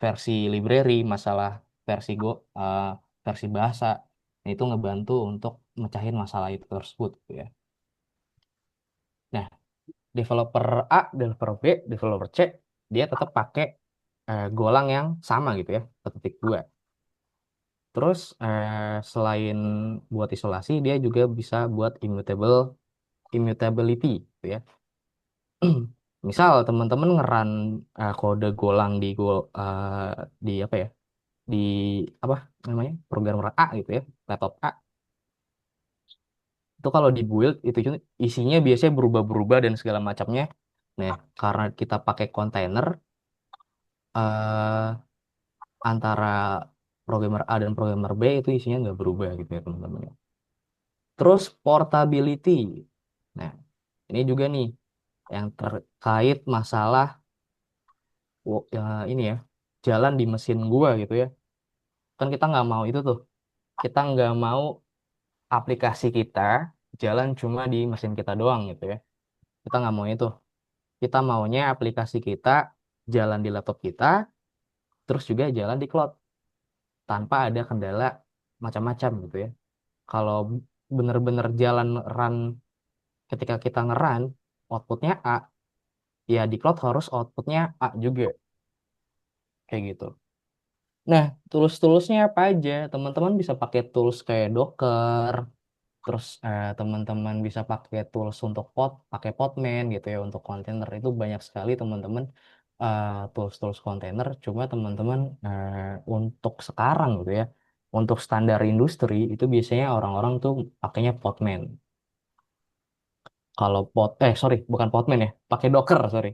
versi library, masalah versi eh, versi bahasa. Nah, itu ngebantu untuk mecahin masalah itu tersebut gitu ya. Nah, developer A, developer B, developer C, dia tetap pakai Golang yang sama gitu ya, 1.2. Terus selain buat isolasi, dia juga bisa buat immutability gitu ya. Misal teman-teman ngeran kode Golang di apa ya? Di apa namanya? Programmer A gitu ya, laptop A. Itu kalau di build itu isinya biasanya berubah-berubah dan segala macamnya. Nah, karena kita pakai kontainer eh antara programmer A dan programmer B itu isinya nggak berubah gitu ya teman-teman. Terus portability. Nah, ini juga nih yang terkait masalah ini ya, jalan di mesin gua gitu ya. Kan kita nggak mau itu tuh. Kita nggak mau aplikasi kita jalan cuma di mesin kita doang gitu ya. Kita nggak mau itu. Kita maunya aplikasi kita jalan di laptop kita, terus juga jalan di cloud tanpa ada kendala macam-macam gitu ya. Kalau bener-bener jalan run ketika kita nge-run, outputnya A, ya di cloud harus outputnya A juga, kayak gitu. Nah, tools-toolsnya apa aja? Teman-teman bisa pakai tools kayak Docker, terus teman-teman bisa pakai tools untuk pakai Podman gitu ya untuk kontainer. Itu banyak sekali teman-teman tools-tools kontainer. Cuma teman-teman untuk sekarang gitu ya, untuk standar industri itu biasanya orang-orang tuh pakainya Podman. Kalau sorry, bukan Podman ya, pakai Docker, sorry.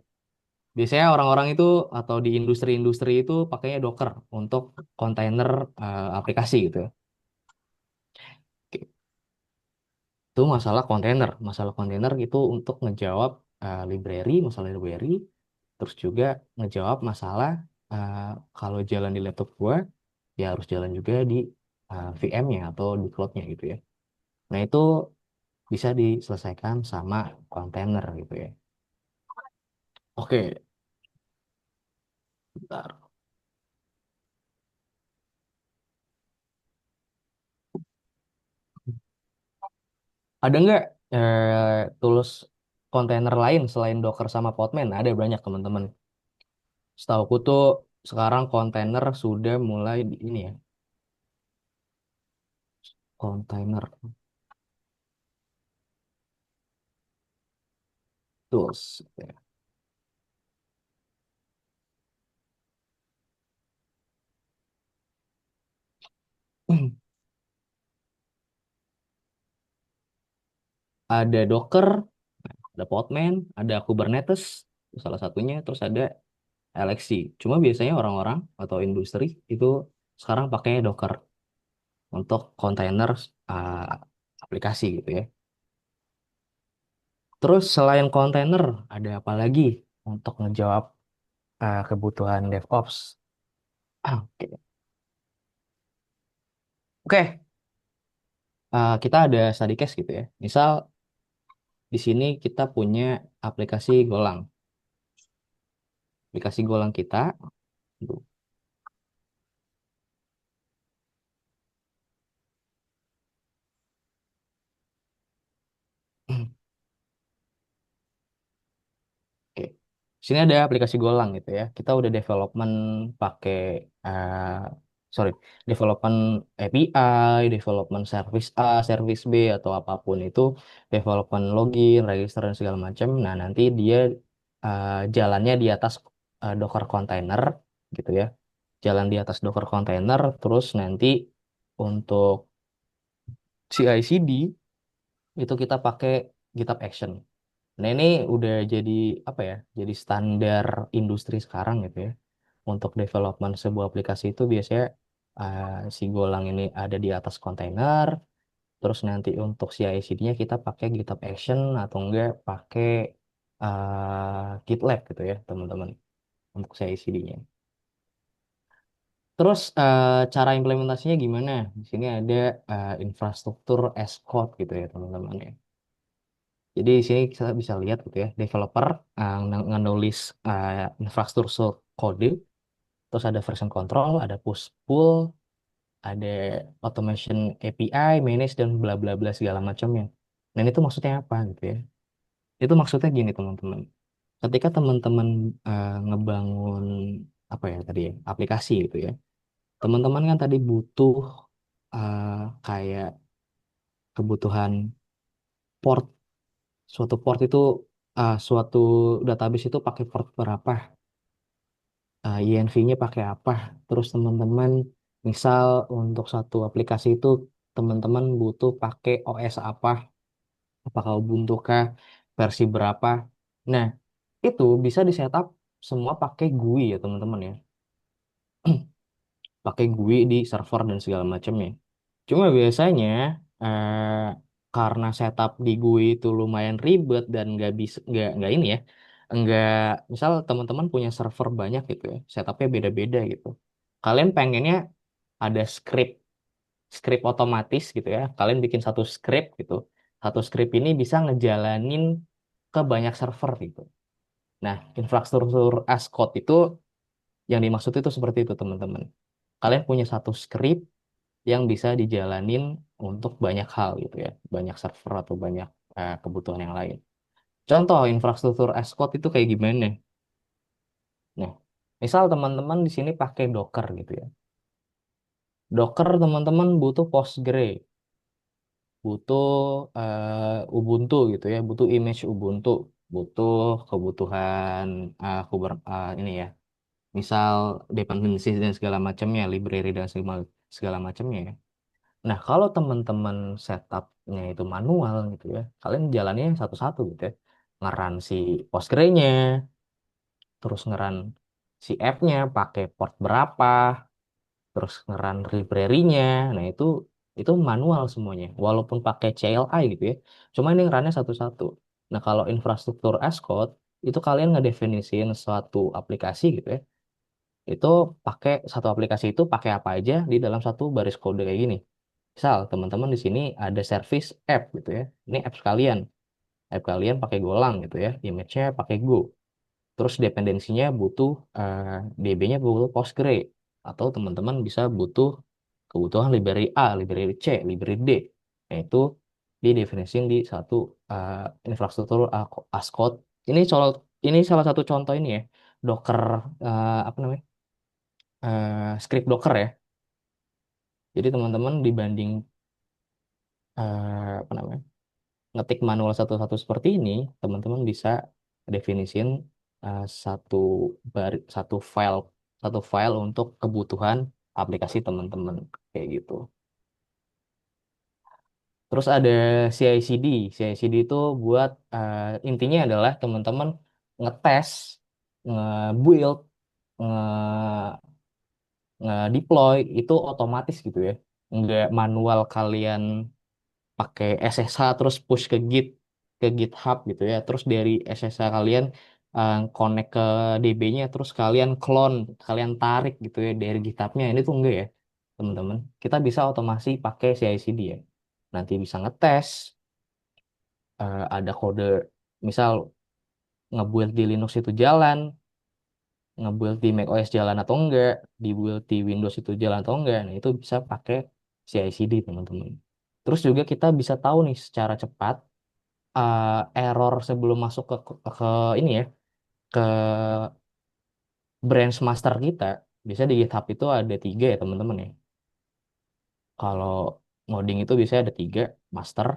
Biasanya orang-orang itu atau di industri-industri itu pakainya Docker untuk kontainer aplikasi gitu ya. Itu masalah kontainer. Masalah kontainer itu untuk ngejawab masalah library, terus juga ngejawab masalah eh, kalau jalan di laptop gua, ya harus jalan juga di VM-nya atau di cloud-nya gitu ya. Nah, itu bisa diselesaikan sama kontainer gitu ya. Oke, bentar. Ada nggak tools kontainer lain selain Docker sama Podman? Ada banyak teman-teman. Setauku tuh sekarang kontainer sudah mulai di ini ya, kontainer tools. Ada Docker, ada Podman, ada Kubernetes, salah satunya, terus ada LXC. Cuma biasanya orang-orang atau industri itu sekarang pakai Docker untuk kontainer uh, aplikasi gitu ya. Terus selain kontainer, ada apa lagi untuk ngejawab kebutuhan DevOps? Oke, Oke, kita ada study case gitu ya. Misal di sini kita punya aplikasi Golang. Aplikasi Golang kita, Oke. Di sini ada aplikasi Golang gitu ya. Kita udah development pakai sorry, development API, development service A, service B atau apapun itu, development login, register dan segala macam. Nah, nanti dia jalannya di atas Docker container gitu ya. Jalan di atas Docker container, terus nanti untuk CI/CD itu kita pakai GitHub Action. Nah, ini udah jadi apa ya? Jadi standar industri sekarang gitu ya. Untuk development sebuah aplikasi itu biasanya uh, si Golang ini ada di atas kontainer, terus nanti untuk CI/CD-nya kita pakai GitHub Action atau enggak pakai GitLab gitu ya, teman-teman, untuk CI/CD-nya. Terus cara implementasinya gimana? Di sini ada infrastruktur as code gitu ya, teman-teman ya. Jadi di sini kita bisa lihat gitu ya, developer ngenulis infrastruktur kode, terus ada version control, ada push pull, ada automation API, manage dan bla bla bla segala macamnya. Dan itu maksudnya apa gitu ya? Itu maksudnya gini teman-teman. Ketika teman-teman ngebangun apa ya tadi ya, aplikasi gitu ya. Teman-teman kan tadi butuh eh, kayak kebutuhan port. Suatu port itu suatu database itu pakai port berapa, INV-nya pakai apa. Terus teman-teman, misal untuk satu aplikasi itu teman-teman butuh pakai OS apa, apakah Ubuntu kah, versi berapa. Nah, itu bisa di setup semua pakai GUI ya teman-teman ya. Pakai GUI di server dan segala macamnya. Cuma biasanya eh, karena setup di GUI itu lumayan ribet dan nggak ini ya, nggak, misal teman-teman punya server banyak gitu ya, setupnya beda-beda gitu. Kalian pengennya ada script otomatis gitu ya. Kalian bikin satu script gitu. Satu script ini bisa ngejalanin ke banyak server gitu. Nah, infrastruktur as code itu yang dimaksud itu seperti itu teman-teman. Kalian punya satu script yang bisa dijalanin untuk banyak hal gitu ya, banyak server atau banyak kebutuhan yang lain. Contoh infrastruktur as code itu kayak gimana? Nah, misal teman-teman di sini pakai Docker gitu ya. Docker teman-teman butuh Postgre, butuh Ubuntu gitu ya, butuh image Ubuntu, butuh kebutuhan ini ya, misal dependencies dan segala macamnya, library dan segala macamnya ya. Nah, kalau teman-teman setupnya itu manual gitu ya, kalian jalannya satu-satu gitu ya. Ngeran si Postgre-nya, terus ngeran si app-nya pakai port berapa, terus ngeran library-nya. Nah, itu manual semuanya, walaupun pakai CLI gitu ya. Cuma ini ngerannya satu-satu. Nah, kalau infrastruktur as code, itu kalian ngedefinisiin suatu aplikasi gitu ya. Itu pakai satu aplikasi itu pakai apa aja di dalam satu baris kode kayak gini. Misal teman-teman di sini ada service app gitu ya. Ini app sekalian. App kalian pakai Golang gitu ya. Image-nya pakai Go. Terus dependensinya butuh DB-nya butuh Postgre, atau teman-teman bisa butuh kebutuhan library A, library C, library D. Nah, itu didefinisikan di satu infrastruktur as code. Ini salah satu contoh ini ya. Docker apa namanya? Script Docker ya. Jadi teman-teman dibanding apa namanya? Ngetik manual satu-satu seperti ini, teman-teman bisa definisiin satu file untuk kebutuhan aplikasi teman-teman kayak gitu. Terus ada CI/CD. CI/CD itu buat intinya adalah teman-teman ngetes, nge-build, nge-deploy itu otomatis gitu ya. Nggak manual kalian pakai SSH terus push ke GitHub gitu ya. Terus dari SSH kalian connect ke DB-nya, terus kalian clone, kalian tarik gitu ya dari GitHub-nya. Ini tuh enggak ya, teman-teman. Kita bisa otomasi pakai CI/CD ya. Nanti bisa ngetes ada kode, misal nge-build di Linux itu jalan, nge-build di macOS jalan atau enggak, di build di Windows itu jalan atau enggak. Nah, itu bisa pakai CI/CD, teman-teman. Terus juga kita bisa tahu nih secara cepat error sebelum masuk ke ini ya, ke branch master kita. Bisa di GitHub itu ada tiga ya teman-teman ya. Kalau ngoding itu biasanya ada tiga: master,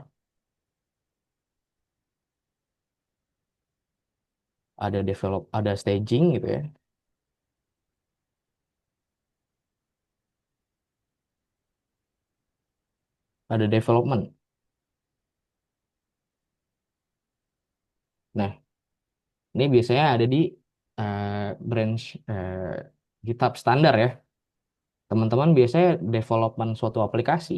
ada staging gitu ya, ada development. Nah, ini biasanya ada di eh, branch GitHub standar ya. Teman-teman biasanya development suatu aplikasi.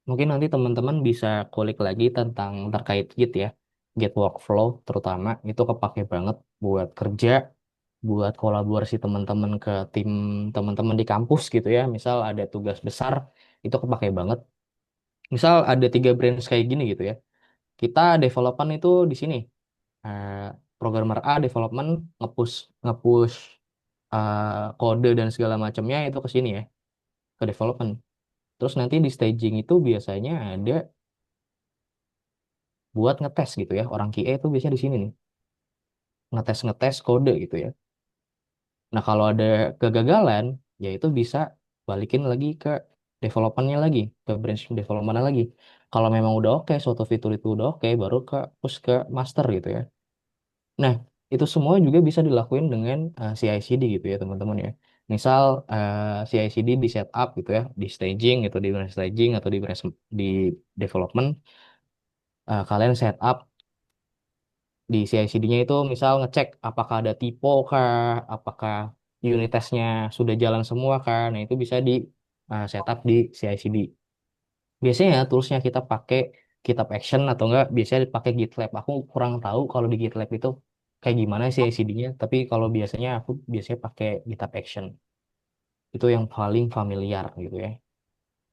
Mungkin nanti teman-teman bisa kulik lagi tentang terkait Git ya. Git workflow terutama itu kepake banget buat kerja, buat kolaborasi teman-teman ke tim teman-teman di kampus gitu ya. Misal ada tugas besar, itu kepake banget. Misal ada tiga branch kayak gini gitu ya. Kita development itu di sini. Eh, Programmer A development ngepush ngepush kode dan segala macamnya itu ke sini ya, ke development. Terus nanti di staging itu biasanya ada buat ngetes gitu ya. Orang QA itu biasanya di sini nih, ngetes-ngetes kode gitu ya. Nah, kalau ada kegagalan, ya itu bisa balikin lagi ke developmentnya lagi, ke branch developmentnya lagi. Kalau memang udah oke, suatu fitur itu udah oke, baru ke push ke master gitu ya. Nah, itu semua juga bisa dilakuin dengan CI/CD gitu ya teman-teman ya. Misal CI/CD di setup gitu ya, di staging gitu, di staging atau di development, kalian setup di CI/CD-nya itu misal ngecek apakah ada typo kah, apakah unit testnya sudah jalan semua kah. Nah, itu bisa di setup di CI/CD. Biasanya toolsnya kita pakai GitHub Action atau enggak biasanya dipakai GitLab. Aku kurang tahu kalau di GitLab itu kayak gimana sih CI/CD-nya, tapi kalau biasanya aku biasanya pakai GitHub Action. Itu yang paling familiar gitu ya.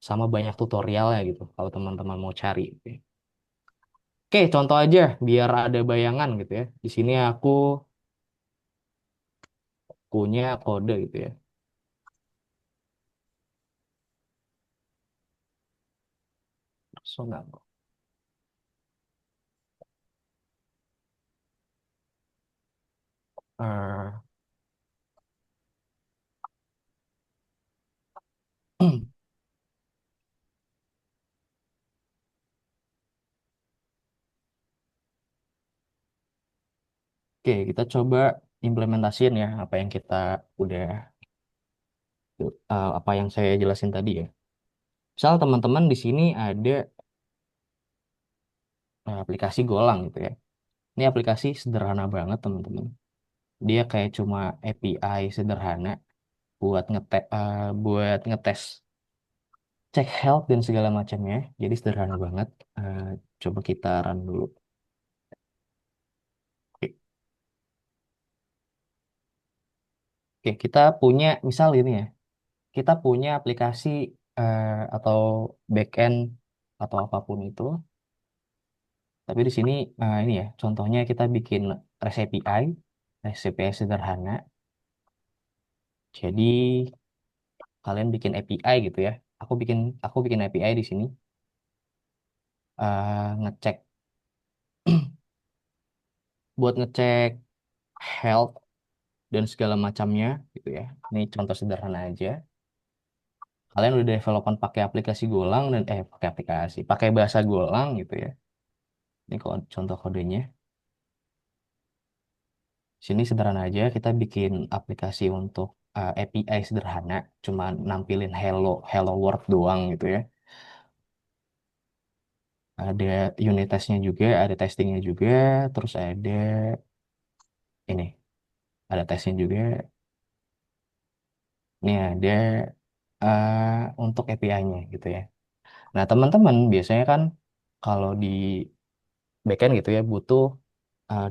Sama banyak tutorialnya gitu kalau teman-teman mau cari gitu ya. Oke, contoh aja biar ada bayangan gitu ya. Di sini aku punya kode gitu ya. Personal. Eh, Oke, kita coba implementasiin ya apa yang kita udah apa yang saya jelasin tadi ya. Misal teman-teman di sini ada aplikasi Golang gitu ya. Ini aplikasi sederhana banget teman-teman. Dia kayak cuma API sederhana buat ngetes cek health dan segala macamnya. Jadi sederhana banget. Eh, Coba kita run dulu. Oke, Oke, kita punya misal ini ya. Kita punya aplikasi atau backend atau apapun itu. Tapi di sini ini ya, contohnya kita bikin REST API sederhana. Jadi kalian bikin API gitu ya. Aku bikin API di sini ngecek buat ngecek health dan segala macamnya gitu ya. Ini contoh sederhana aja. Kalian udah developan pakai aplikasi Golang dan pakai aplikasi, pakai bahasa Golang gitu ya. Ini contoh kodenya. Sini sederhana aja, kita bikin aplikasi untuk API sederhana, cuma nampilin hello hello world doang gitu ya. Ada unit testnya juga, ada testingnya juga, terus ini, ada tesnya juga. Ini ada untuk API-nya gitu ya. Nah, teman-teman biasanya kan kalau di backend gitu ya butuh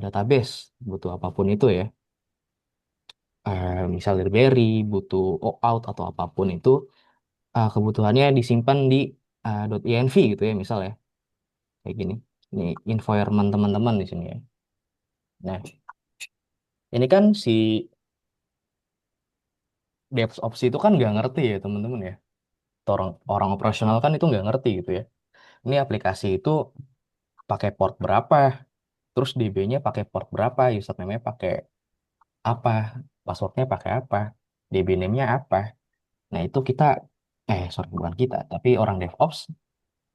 database, butuh apapun itu ya. Misal dari butuh OAuth atau apapun itu kebutuhannya disimpan di .env gitu ya misal ya kayak gini ini environment teman-teman di sini ya. Nah, ini kan si DevOps itu kan nggak ngerti ya teman-teman ya. Orang orang operasional kan itu nggak ngerti gitu ya. Ini aplikasi itu pakai port berapa, terus DB-nya pakai port berapa, username-nya pakai apa, passwordnya pakai apa, DB name-nya apa. Nah, itu sorry bukan kita tapi orang DevOps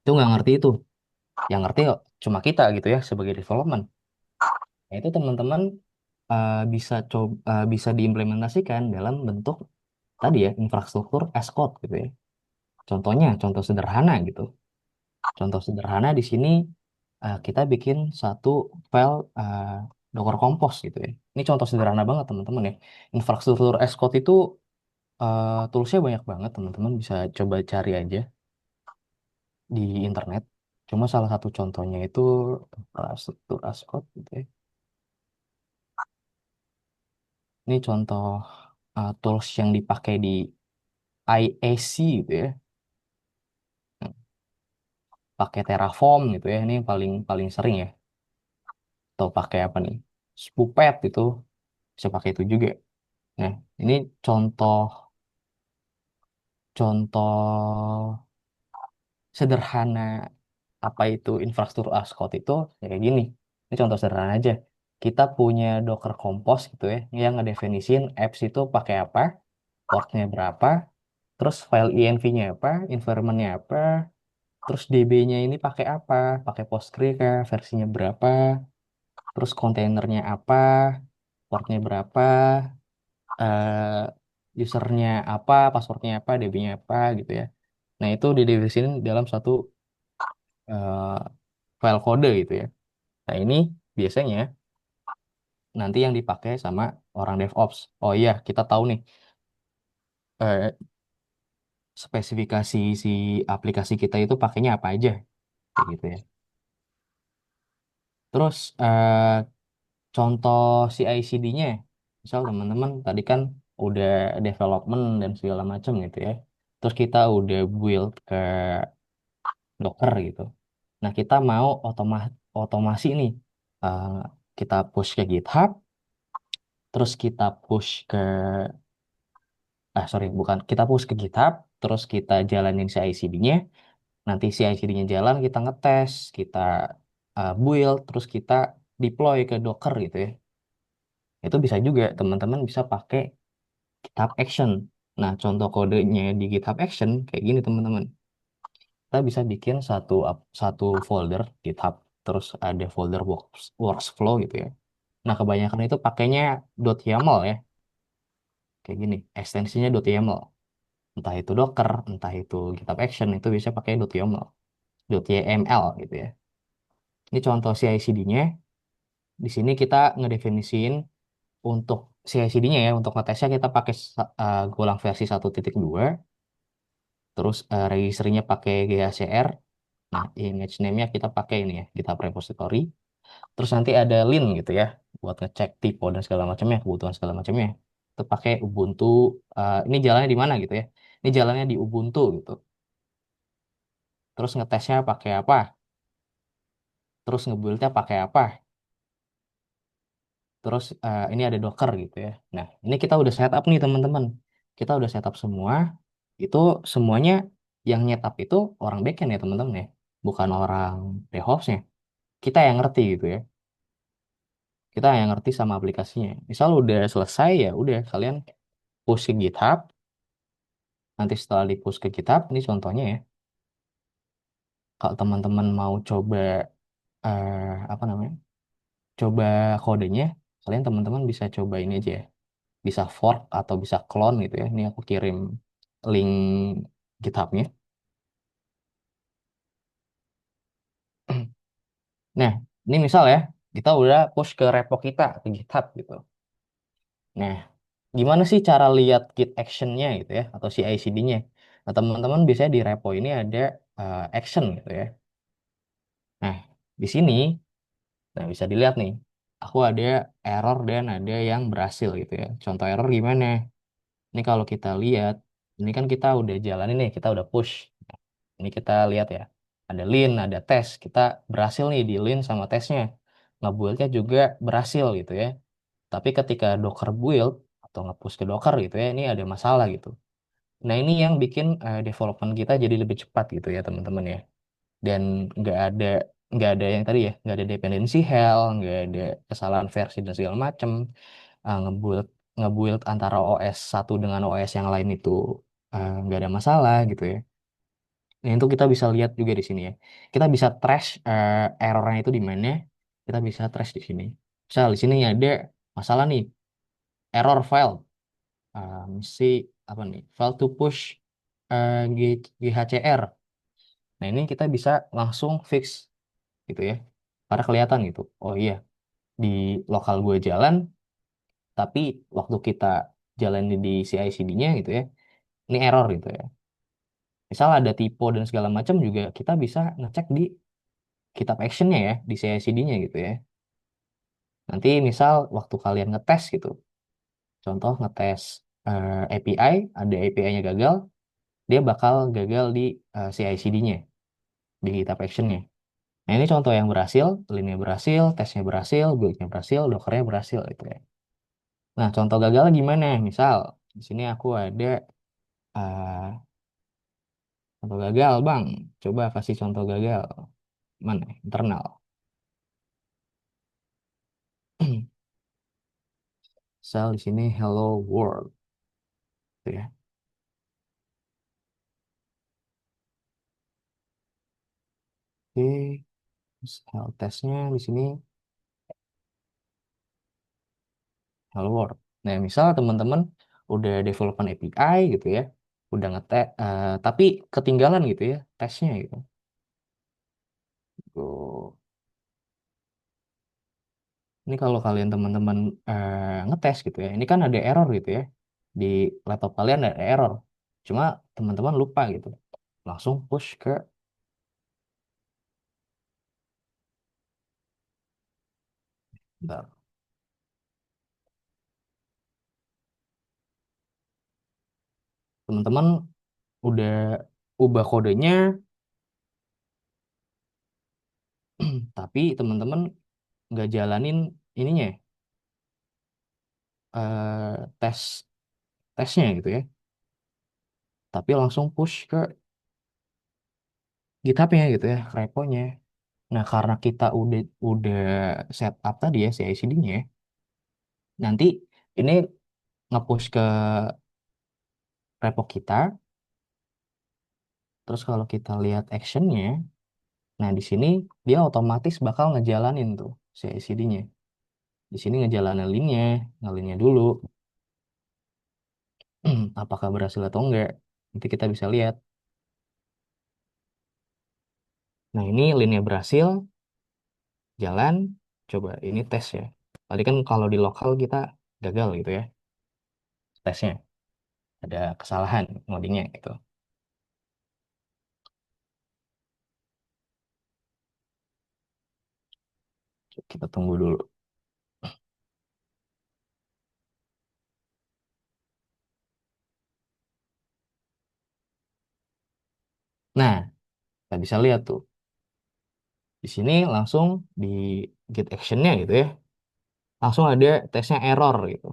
itu nggak ngerti itu. Yang ngerti cuma kita gitu ya sebagai development. Nah, itu teman-teman bisa diimplementasikan dalam bentuk tadi ya infrastruktur as code gitu ya. Contohnya, contoh sederhana gitu. Contoh sederhana di sini kita bikin satu file Docker Compose gitu ya. Ini contoh sederhana banget teman-teman ya. Infrastruktur as code itu toolsnya banyak banget teman-teman bisa coba cari aja di internet. Cuma salah satu contohnya itu infrastruktur as code gitu ya. Ini contoh tools yang dipakai di IAC gitu ya. Pakai Terraform gitu ya. Ini yang paling paling sering ya. Atau pakai apa nih? Puppet itu bisa pakai itu juga. Nah, ini contoh contoh sederhana apa itu infrastruktur as code itu ya kayak gini. Ini contoh sederhana aja. Kita punya Docker Compose gitu ya, yang ngedefinisin apps itu pakai apa, portnya berapa, terus file env-nya apa, environment-nya apa, terus DB-nya ini pakai apa, pakai Postgre kah, versinya berapa, terus kontainernya apa, portnya berapa, usernya apa, passwordnya apa, DB-nya apa gitu ya. Nah itu didefinisikan dalam satu eh, file kode gitu ya. Nah ini biasanya nanti yang dipakai sama orang DevOps. Oh iya, kita tahu nih eh, spesifikasi si aplikasi kita itu pakainya apa aja, kayak gitu ya. Terus contoh CI/CD-nya, misal teman-teman tadi kan udah development dan segala macam gitu ya. Terus kita udah build ke Docker gitu. Nah kita mau otomasi nih. Eh, kita push ke GitHub, terus kita push ke sorry, bukan, kita push ke GitHub, terus kita jalanin CI/CD-nya. Nanti CI/CD-nya jalan, kita ngetes, kita build, terus kita deploy ke Docker gitu ya. Itu bisa juga teman-teman bisa pakai GitHub Action. Nah, contoh kodenya di GitHub Action kayak gini teman-teman. Kita bisa bikin satu folder GitHub, terus ada folder workflow gitu ya. Nah, kebanyakan itu pakainya .yaml ya, kayak gini. Ekstensinya .yaml. Entah itu Docker, entah itu GitHub Action, itu bisa pakai .yaml, .yml gitu ya. Ini contoh CI/CD-nya. Di sini kita ngedefinisiin untuk CI/CD-nya ya, untuk ngetesnya kita pakai Golang versi 1.2, terus registernya pakai GACR. Nah, image name-nya kita pakai ini ya, GitHub repository. Terus nanti ada lin gitu ya, buat ngecek typo dan segala macamnya, kebutuhan segala macamnya. Itu pakai Ubuntu, ini jalannya di mana gitu ya. Ini jalannya di Ubuntu gitu. Terus ngetesnya pakai apa? Terus ngebuildnya pakai apa? Terus ini ada Docker gitu ya. Nah, ini kita udah setup nih teman-teman. Kita udah setup semua. Itu semuanya yang nyetup itu orang backend ya teman-teman ya. Bukan orang DevOps-nya. Kita yang ngerti gitu ya. Kita yang ngerti sama aplikasinya. Misal udah selesai ya udah kalian push ke GitHub. Nanti setelah di push ke GitHub, ini contohnya ya. Kalau teman-teman mau coba apa namanya? Coba kodenya, kalian teman-teman bisa coba ini aja ya. Bisa fork atau bisa clone gitu ya. Ini aku kirim link GitHub-nya. Nah, ini misal ya, kita udah push ke repo kita ke GitHub gitu. Nah, gimana sih cara lihat Git action-nya gitu ya, atau CI/CD-nya? Nah, teman-teman biasanya di repo ini ada action gitu ya. Nah, di sini, nah bisa dilihat nih, aku ada error dan ada yang berhasil gitu ya. Contoh error gimana? Ini kalau kita lihat, ini kan kita udah jalanin nih, kita udah push. Ini kita lihat ya, ada lean, ada tes. Kita berhasil nih di lean sama tesnya. Ngebuildnya juga berhasil gitu ya. Tapi ketika Docker build atau nge-push ke Docker gitu ya, ini ada masalah gitu. Nah ini yang bikin development kita jadi lebih cepat gitu ya teman-teman ya. Dan nggak ada nggak ada yang tadi ya, nggak ada dependency hell, nggak ada kesalahan versi dan segala macem. Ngebuild ngebuild antara OS satu dengan OS yang lain itu nggak ada masalah gitu ya. Nah, itu kita bisa lihat juga di sini ya. Kita bisa trash errornya itu di mana. Kita bisa trash di sini. Misal di sini ada masalah nih, error file. Mesti apa nih? File to push GHCR. Nah, ini kita bisa langsung fix gitu ya. Karena kelihatan gitu. Oh iya, di lokal gue jalan, tapi waktu kita jalan di CI/CD-nya gitu ya, ini error gitu ya. Misal ada typo dan segala macam juga kita bisa ngecek di GitHub Action-nya ya, di CI/CD-nya gitu ya. Nanti misal waktu kalian ngetes gitu, contoh ngetes API, ada API-nya gagal, dia bakal gagal di CI/CD-nya, di GitHub Action-nya. Nah ini contoh yang berhasil, lean-nya berhasil, tesnya berhasil, build-nya berhasil, Docker-nya berhasil gitu ya. Nah contoh gagal gimana? Misal di sini aku ada eh, contoh gagal, Bang. Coba kasih contoh gagal. Mana? Internal. Misal di sini hello world gitu ya. Oke, terus health testnya di sini Hello World. Nah, misal teman-teman udah development API gitu ya, udah tapi ketinggalan gitu ya tesnya gitu. Tuh. Ini kalau kalian teman-teman ngetes gitu ya, ini kan ada error gitu ya. Di laptop kalian ada error. Cuma teman-teman lupa gitu. Langsung push ke bentar. Teman-teman udah ubah kodenya, tapi teman-teman nggak jalanin ininya tes tesnya gitu ya. Tapi langsung push ke GitHub-nya gitu ya, repo-nya. Nah, karena kita udah setup tadi ya CI/CD-nya, nanti ini nge-push ke repo kita. Terus kalau kita lihat action-nya, nah di sini dia otomatis bakal ngejalanin tuh CI/CD-nya. Di sini ngejalanin link-nya, ngelinnya dulu. Apakah berhasil atau enggak? Nanti kita bisa lihat. Nah, ini link-nya berhasil, jalan. Coba ini tes ya. Tadi kan kalau di lokal kita gagal gitu ya tesnya. Ada kesalahan ngodingnya gitu. Kita tunggu dulu. Nah, kita bisa lihat tuh. Di sini langsung di get action-nya gitu ya. Langsung ada tesnya error gitu.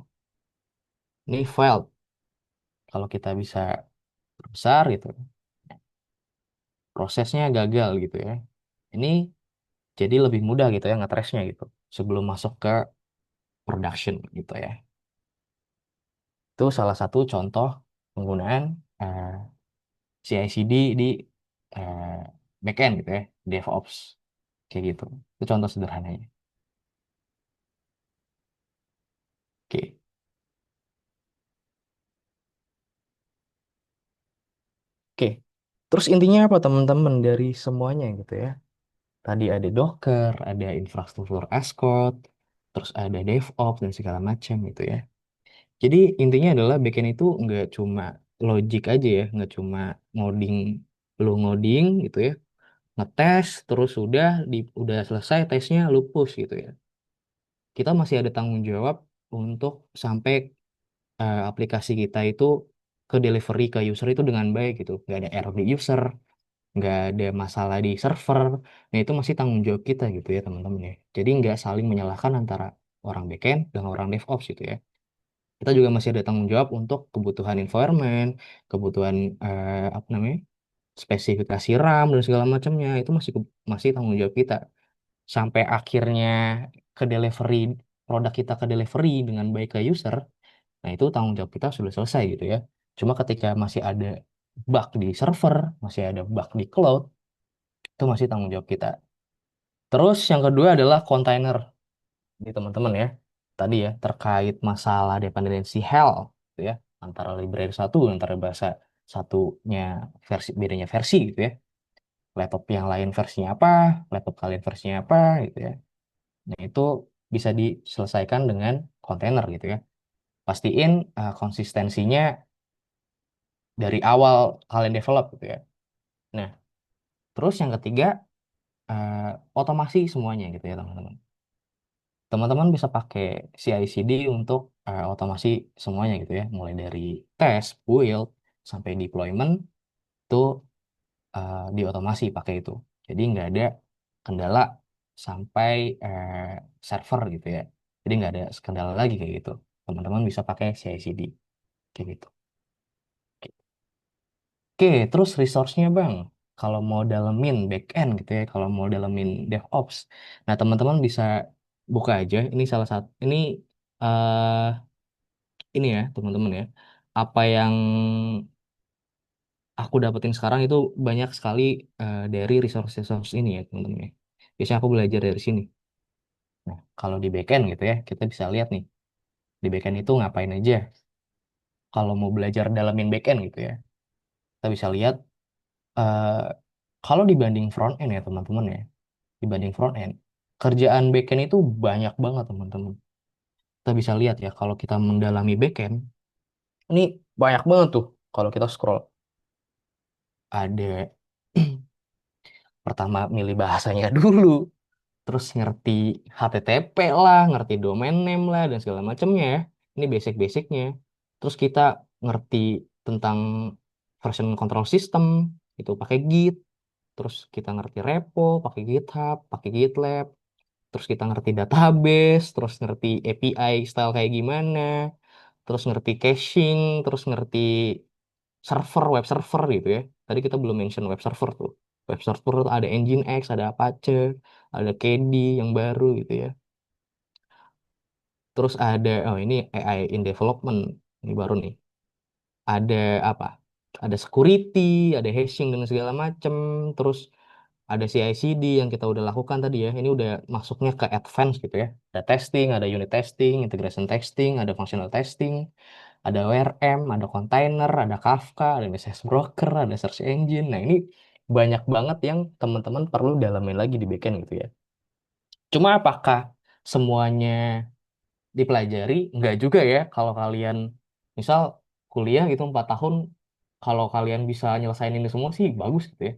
Ini failed. Kalau kita bisa besar gitu, prosesnya gagal gitu ya. Ini jadi lebih mudah gitu ya ngetrasnya gitu. Sebelum masuk ke production gitu ya. Itu salah satu contoh penggunaan CI/CD di eh, backend gitu ya, DevOps kayak gitu. Itu contoh sederhananya. Oke. Oke. Terus intinya apa teman-teman dari semuanya gitu ya? Tadi ada Docker, ada infrastruktur as code, terus ada DevOps dan segala macam gitu ya. Jadi intinya adalah backend itu nggak cuma logik aja ya, nggak cuma ngoding, lu ngoding gitu ya, ngetes, terus udah selesai tesnya lu push gitu ya. Kita masih ada tanggung jawab untuk sampai aplikasi kita itu ke delivery ke user itu dengan baik gitu, nggak ada error di user, nggak ada masalah di server. Nah itu masih tanggung jawab kita gitu ya teman-teman ya. Jadi nggak saling menyalahkan antara orang backend dan orang DevOps gitu ya. Kita juga masih ada tanggung jawab untuk kebutuhan environment, kebutuhan apa namanya, spesifikasi RAM dan segala macamnya itu masih tanggung jawab kita. Sampai akhirnya ke delivery produk kita ke delivery dengan baik ke user, nah itu tanggung jawab kita sudah selesai gitu ya. Cuma ketika masih ada bug di server, masih ada bug di cloud, itu masih tanggung jawab kita. Terus yang kedua adalah container. Ini teman-teman ya. Tadi ya terkait masalah dependensi hell gitu ya antara library satu antara bahasa satunya bedanya versi gitu ya. Laptop yang lain versinya apa, laptop kalian versinya apa gitu ya. Nah, itu bisa diselesaikan dengan kontainer gitu ya. Pastiin konsistensinya dari awal kalian develop gitu ya. Nah, terus yang ketiga eh, otomasi semuanya gitu ya, teman-teman. Teman-teman bisa pakai CI/CD untuk otomasi semuanya gitu ya, mulai dari test, build, sampai deployment itu diotomasi pakai itu. Jadi nggak ada kendala sampai eh, server gitu ya. Jadi nggak ada kendala lagi kayak gitu. Teman-teman bisa pakai CI/CD kayak gitu. Oke, terus resource-nya Bang. Kalau mau dalemin back-end gitu ya, kalau mau dalemin DevOps. Nah, teman-teman bisa buka aja. Ini salah satu, ini ya, teman-teman ya. Apa yang aku dapetin sekarang itu banyak sekali dari resource-resource ini ya, teman-teman ya. Biasanya aku belajar dari sini. Nah, kalau di back-end gitu ya, kita bisa lihat nih. Di backend itu ngapain aja? Kalau mau belajar dalamin backend gitu ya, kita bisa lihat eh, kalau dibanding front end ya teman-teman ya, dibanding front end, kerjaan backend itu banyak banget teman-teman. Kita bisa lihat ya kalau kita mendalami backend, ini banyak banget tuh kalau kita scroll. Ada pertama milih bahasanya dulu, terus ngerti HTTP lah, ngerti domain name lah, dan segala macamnya ya. Ini basic-basicnya. Terus kita ngerti tentang version control system, itu pakai Git. Terus kita ngerti repo, pakai GitHub, pakai GitLab. Terus kita ngerti database, terus ngerti API style kayak gimana, terus ngerti caching, terus ngerti server, web server gitu ya. Tadi kita belum mention web server tuh. Web server tuh ada Nginx, ada Apache, ada KDE yang baru gitu ya. Terus ada, oh ini AI in development, ini baru nih. Ada apa? Ada security, ada hashing dan segala macem. Terus ada CI/CD yang kita udah lakukan tadi ya. Ini udah masuknya ke advance gitu ya. Ada testing, ada unit testing, integration testing, ada functional testing, ada ORM, ada container, ada Kafka, ada message broker, ada search engine. Nah, ini banyak banget yang teman-teman perlu dalamin lagi di backend gitu ya. Cuma apakah semuanya dipelajari? Enggak juga ya. Kalau kalian misal kuliah gitu 4 tahun, kalau kalian bisa nyelesain ini semua sih bagus gitu ya.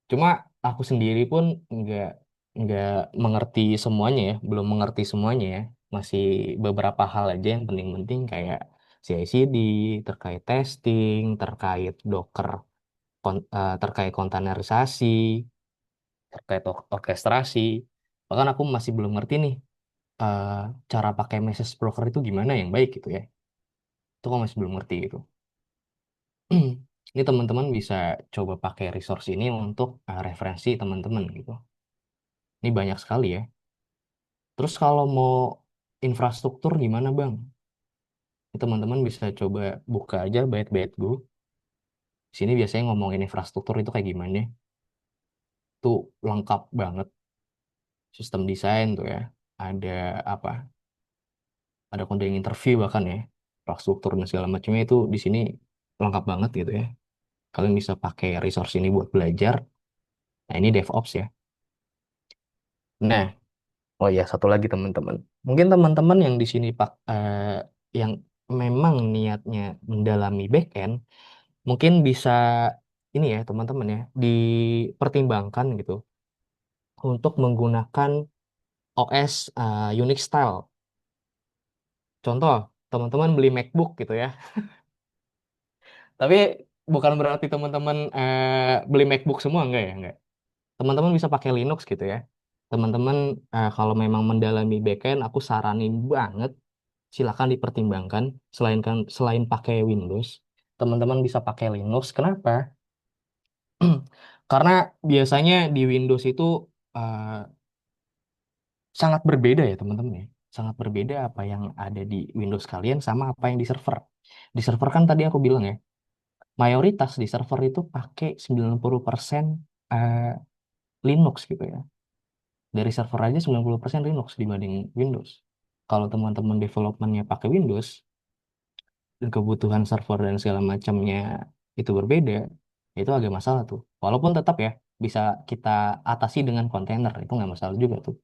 Cuma aku sendiri pun nggak nggak mengerti semuanya ya, belum mengerti semuanya ya. Masih beberapa hal aja yang penting-penting kayak CI/CD, terkait testing, terkait Docker, terkait kontainerisasi, terkait orkestrasi. Bahkan aku masih belum ngerti nih eh, cara pakai message broker itu gimana yang baik gitu ya. Itu aku masih belum ngerti gitu. Ini teman-teman bisa coba pakai resource ini untuk referensi teman-teman gitu. Ini banyak sekali ya. Terus kalau mau infrastruktur gimana Bang? Ini teman-teman bisa coba buka aja Byte.go. Di sini biasanya ngomongin infrastruktur itu kayak gimana. Itu lengkap banget. Sistem desain tuh ya. Ada apa? Ada coding interview bahkan ya. Infrastruktur dan segala macamnya itu di sini lengkap banget gitu ya. Kalian bisa pakai resource ini buat belajar. Nah, ini DevOps ya. Nah, oh ya, satu lagi teman-teman. Mungkin teman-teman yang di sini yang memang niatnya mendalami backend, mungkin bisa ini ya teman-teman ya, dipertimbangkan gitu untuk menggunakan OS Unix style. Contoh, teman-teman beli MacBook gitu ya. Tapi bukan berarti teman-teman beli MacBook semua enggak ya, enggak. Teman-teman bisa pakai Linux gitu ya. Teman-teman kalau memang mendalami backend, aku saranin banget silakan dipertimbangkan selain pakai Windows, teman-teman bisa pakai Linux. Kenapa? Karena biasanya di Windows itu eh, sangat berbeda ya teman-teman ya. Sangat berbeda apa yang ada di Windows kalian sama apa yang di server. Di server kan tadi aku bilang ya, mayoritas di server itu pakai 90% eh, Linux gitu ya. Dari server aja 90% Linux dibanding Windows. Kalau teman-teman developmentnya pakai Windows, dan kebutuhan server dan segala macamnya itu berbeda, itu agak masalah tuh. Walaupun tetap ya bisa kita atasi dengan kontainer, itu nggak masalah juga tuh.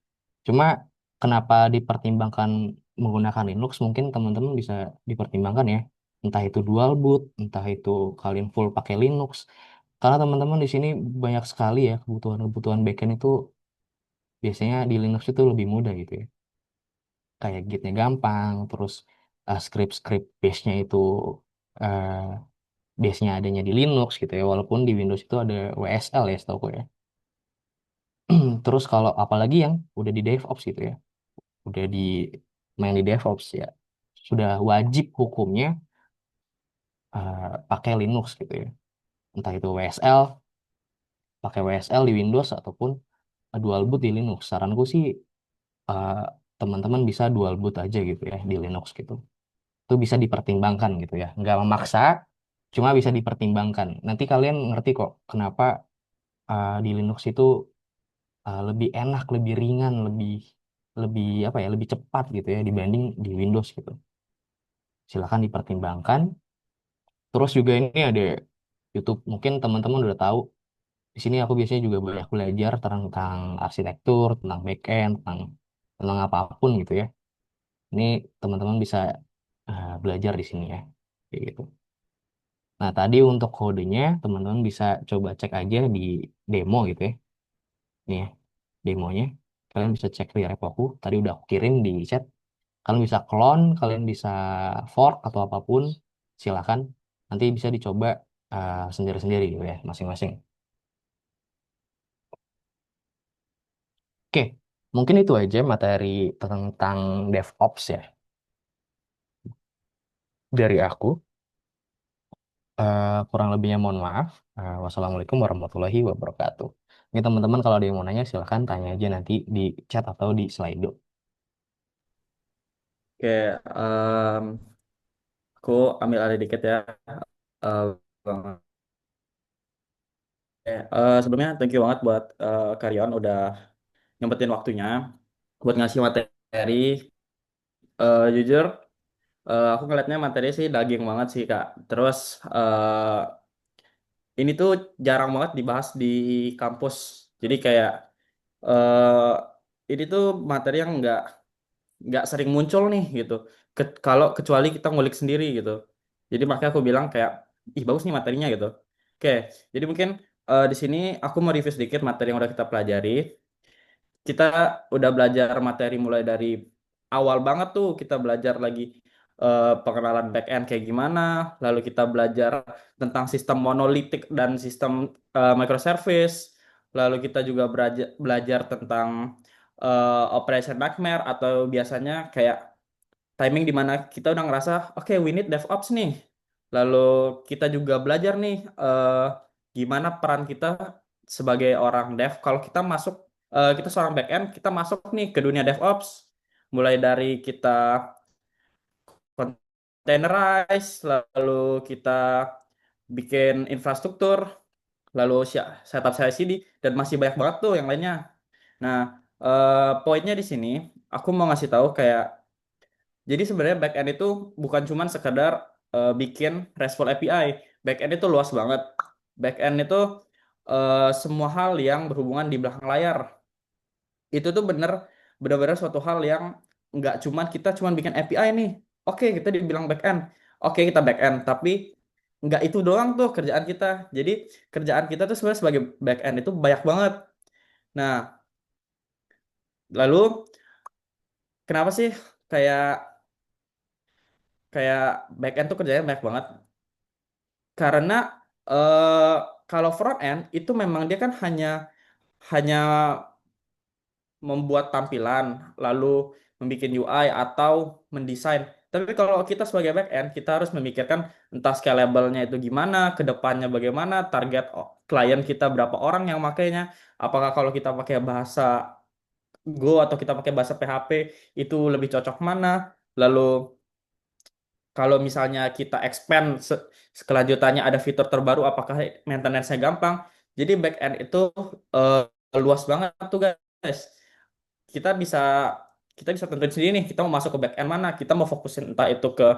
Cuma kenapa dipertimbangkan menggunakan Linux, mungkin teman-teman bisa dipertimbangkan ya. Entah itu dual boot, entah itu kalian full pakai Linux. Karena teman-teman di sini banyak sekali ya kebutuhan-kebutuhan backend itu biasanya di Linux itu lebih mudah gitu ya. Kayak Gitnya gampang, terus script-script base-nya itu eh, base-nya adanya di Linux gitu ya, walaupun di Windows itu ada WSL ya setahu ya. Terus kalau apalagi yang udah di DevOps gitu ya, udah di main di DevOps ya, sudah wajib hukumnya pakai Linux gitu ya. Entah itu WSL, pakai WSL di Windows ataupun dual boot di Linux. Saranku sih eh, teman-teman bisa dual boot aja gitu ya di Linux gitu. Itu bisa dipertimbangkan gitu ya. Nggak memaksa, cuma bisa dipertimbangkan. Nanti kalian ngerti kok kenapa di Linux itu lebih enak, lebih ringan, lebih lebih apa ya, lebih cepat gitu ya dibanding di Windows gitu. silakan dipertimbangkan. Terus juga ini ada YouTube, mungkin teman-teman udah tahu. Di sini aku biasanya juga banyak belajar tentang arsitektur, tentang backend, tentang apapun gitu ya. Ini teman-teman bisa belajar di sini ya, kayak gitu. Nah, tadi untuk kodenya teman-teman bisa coba cek aja di demo gitu ya. Nih ya, demonya. Kalian bisa cek di repoku. Tadi udah aku kirim di chat. Kalian bisa clone, kalian bisa fork atau apapun. Silakan. Nanti bisa dicoba sendiri-sendiri gitu ya, masing-masing. Oke, mungkin itu aja materi tentang DevOps ya dari aku. Kurang lebihnya mohon maaf. Wassalamualaikum warahmatullahi wabarakatuh. Ini teman-teman kalau ada yang mau nanya silahkan tanya aja nanti di chat atau di Slido. Oke, aku ambil alih dikit ya. Bang. Sebelumnya thank you banget buat Karyon udah nyempetin waktunya buat ngasih materi. Jujur, aku ngeliatnya materi sih daging banget sih Kak. Terus ini tuh jarang banget dibahas di kampus. Jadi kayak eh ini tuh materi yang nggak sering muncul nih gitu. Kalau kecuali kita ngulik sendiri gitu. Jadi makanya aku bilang kayak ih bagus nih materinya gitu. Oke, jadi mungkin di sini aku mau review sedikit materi yang udah kita pelajari. Kita udah belajar materi mulai dari awal banget tuh kita belajar lagi pengenalan backend kayak gimana, lalu kita belajar tentang sistem monolitik dan sistem microservice, lalu kita juga belajar tentang operation nightmare atau biasanya kayak timing di mana kita udah ngerasa oke we need DevOps nih. Lalu kita juga belajar nih gimana peran kita sebagai orang dev kalau kita masuk kita seorang backend kita masuk nih ke dunia DevOps mulai dari kita containerize lalu kita bikin infrastruktur lalu setup CI/CD dan masih banyak banget tuh yang lainnya. Nah, poinnya di sini aku mau ngasih tahu kayak jadi sebenarnya backend itu bukan cuman sekedar bikin RESTful API. Backend itu luas banget. Backend itu semua hal yang berhubungan di belakang layar. Itu tuh benar-benar suatu hal yang nggak cuman kita cuman bikin API nih. Oke, kita dibilang backend. Oke, kita backend. Tapi nggak itu doang tuh kerjaan kita. Jadi kerjaan kita tuh sebenarnya sebagai backend itu banyak banget. Nah, lalu kenapa sih kayak kayak backend tuh kerjanya banyak banget? Karena eh kalau front end itu memang dia kan hanya membuat tampilan lalu membuat UI atau mendesain. Tapi kalau kita sebagai back end kita harus memikirkan entah scalable-nya itu gimana, ke depannya bagaimana, target klien kita berapa orang yang makainya, apakah kalau kita pakai bahasa Go atau kita pakai bahasa PHP itu lebih cocok mana, lalu kalau misalnya kita expand kelanjutannya ada fitur terbaru, apakah maintenance-nya gampang? Jadi back end itu luas banget tuh guys. Kita bisa kita bisa tentuin sendiri nih, kita mau masuk ke back end mana, kita mau fokusin entah itu ke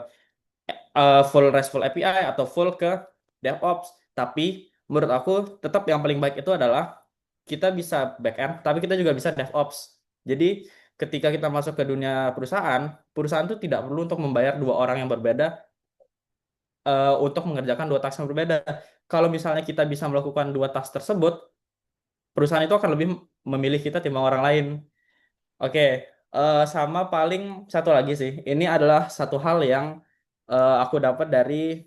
full RESTful API atau full ke DevOps. Tapi menurut aku tetap yang paling baik itu adalah kita bisa back end, tapi kita juga bisa DevOps. Jadi ketika kita masuk ke dunia perusahaan, perusahaan itu tidak perlu untuk membayar dua orang yang berbeda untuk mengerjakan dua task yang berbeda. Kalau misalnya kita bisa melakukan dua task tersebut, perusahaan itu akan lebih memilih kita timbang orang lain. Oke, sama paling satu lagi sih. Ini adalah satu hal yang aku dapat dari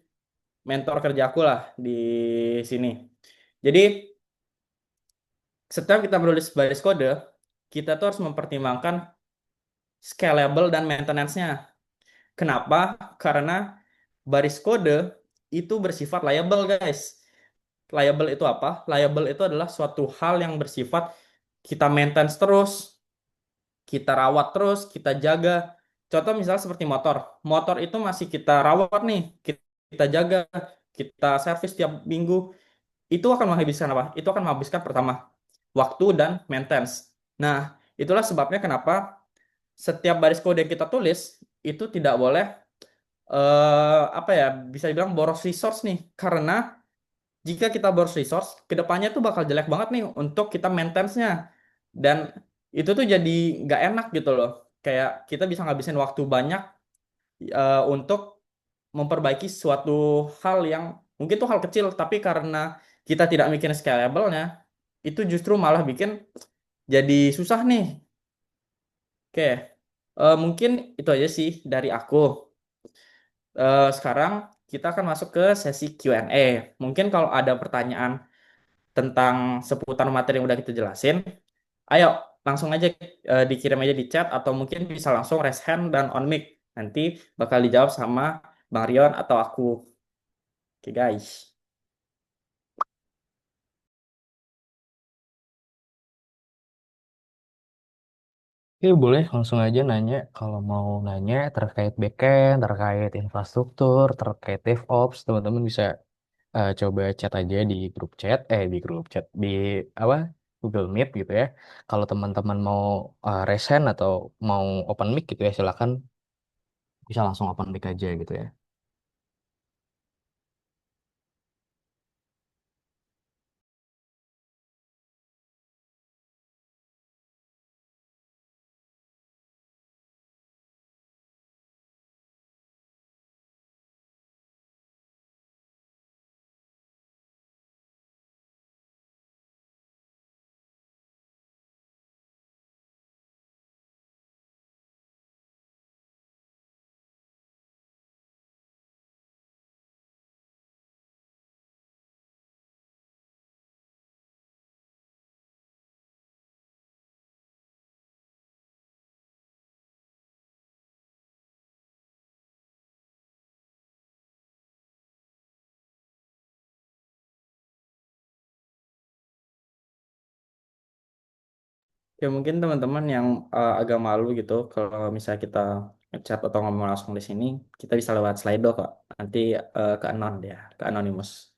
mentor kerjaku lah di sini. Jadi, setiap kita menulis baris kode, kita tuh harus mempertimbangkan scalable dan maintenance-nya. Kenapa? Karena baris kode itu bersifat liable, guys. Liable itu apa? Liable itu adalah suatu hal yang bersifat kita maintenance terus, kita rawat terus, kita jaga. Contoh misalnya seperti motor. Motor itu masih kita rawat nih, kita jaga, kita servis tiap minggu. Itu akan menghabiskan apa? Itu akan menghabiskan pertama waktu dan maintenance. Nah, itulah sebabnya kenapa setiap baris kode yang kita tulis itu tidak boleh apa ya, bisa dibilang boros resource nih, karena jika kita boros resource, kedepannya tuh bakal jelek banget nih untuk kita maintenance-nya. Dan itu tuh jadi nggak enak gitu loh. Kayak kita bisa ngabisin waktu banyak untuk memperbaiki suatu hal yang mungkin tuh hal kecil, tapi karena kita tidak mikirin scalable-nya, itu justru malah bikin jadi susah nih. Oke, mungkin itu aja sih dari aku. Sekarang kita akan masuk ke sesi Q&A. Mungkin kalau ada pertanyaan tentang seputar materi yang udah kita jelasin, ayo langsung aja dikirim aja di chat atau mungkin bisa langsung raise hand dan on mic. Nanti bakal dijawab sama Bang Rion atau aku. Oke guys. Oke, boleh langsung aja nanya. Kalau mau nanya terkait backend, terkait infrastruktur, terkait DevOps, teman-teman bisa coba chat aja di grup chat, di apa Google Meet gitu ya. Kalau teman-teman mau raise hand atau mau open mic gitu ya, silakan bisa langsung open mic aja gitu ya. Ya mungkin teman-teman yang agak malu gitu kalau misalnya kita chat atau ngomong langsung di sini, kita bisa lewat Slido kok. Nanti ke anon dia, ke Anonymous.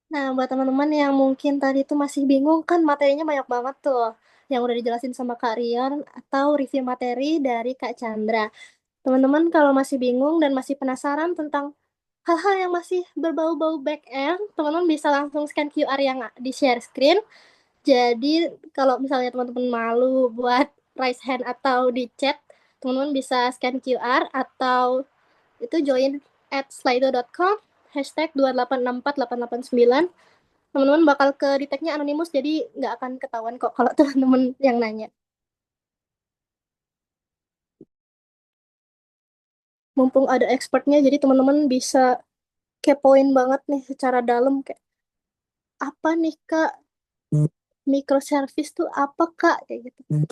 Nah, buat teman-teman yang mungkin tadi tuh masih bingung kan materinya banyak banget tuh yang udah dijelasin sama Kak Rian atau review materi dari Kak Chandra. Teman-teman kalau masih bingung dan masih penasaran tentang hal-hal yang masih berbau-bau back end, teman-teman bisa langsung scan QR yang di share screen. Jadi kalau misalnya teman-teman malu buat raise hand atau di chat, teman-teman bisa scan QR atau itu join at slido.com hashtag 2864889. Teman-teman bakal ke detect-nya anonimus, jadi nggak akan ketahuan kok kalau teman-teman yang nanya. Mumpung ada expertnya, jadi teman-teman bisa kepoin banget nih secara dalam kayak apa nih Kak, microservice tuh apa Kak, kayak gitu.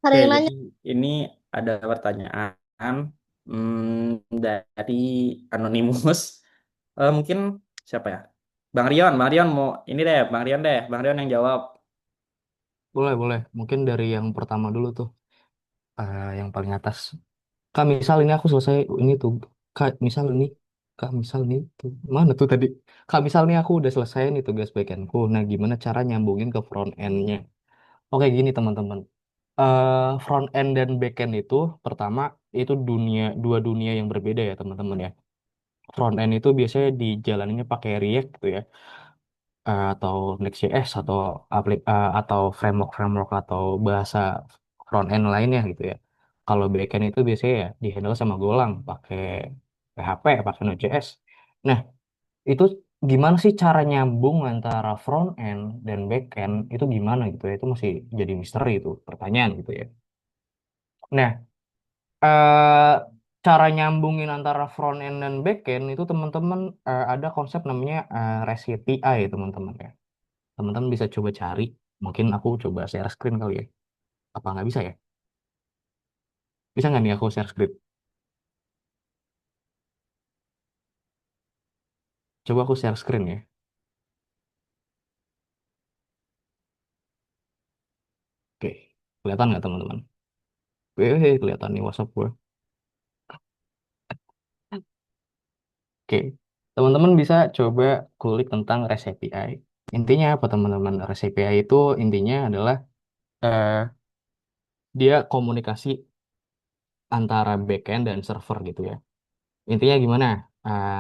Ada Oke, yang jadi nanya? ini ada pertanyaan dari Anonymous. Mungkin siapa ya? Bang Rion mau ini deh, Bang Rion yang jawab. Boleh, boleh. Mungkin dari yang pertama dulu tuh, yang paling atas. Kak, misal ini aku selesai ini tuh. Kak, misal ini. Kak, misal ini tuh. Mana tuh tadi? Kak, misal ini aku udah selesai nih tugas backendku. Nah, gimana cara nyambungin ke front end-nya? Oke, gini teman-teman. Front end dan back end itu pertama itu dua dunia yang berbeda ya teman-teman ya. Front end itu biasanya dijalaninnya pakai React gitu ya, atau Next.js atau atau framework atau bahasa front end lainnya gitu ya. Kalau back end itu biasanya ya dihandle sama Golang pakai PHP, pakai Node.js. Nah, itu gimana sih cara nyambung antara front end dan back end itu gimana gitu ya? Itu masih jadi misteri itu pertanyaan gitu ya. Nah, eh, cara nyambungin antara front end dan back end itu teman-teman ada konsep namanya REST API teman-teman ya. Teman-teman bisa coba cari. Mungkin aku coba share screen kali ya. Apa nggak bisa ya? Bisa nggak nih aku share screen? Coba aku share screen ya. Oke, kelihatan nggak teman-teman? Kelihatan nih WhatsApp gue. Oke, teman-teman bisa coba kulik tentang REST API. Intinya apa teman-teman? REST API itu intinya adalah eh, dia komunikasi antara backend dan server gitu ya. Intinya gimana?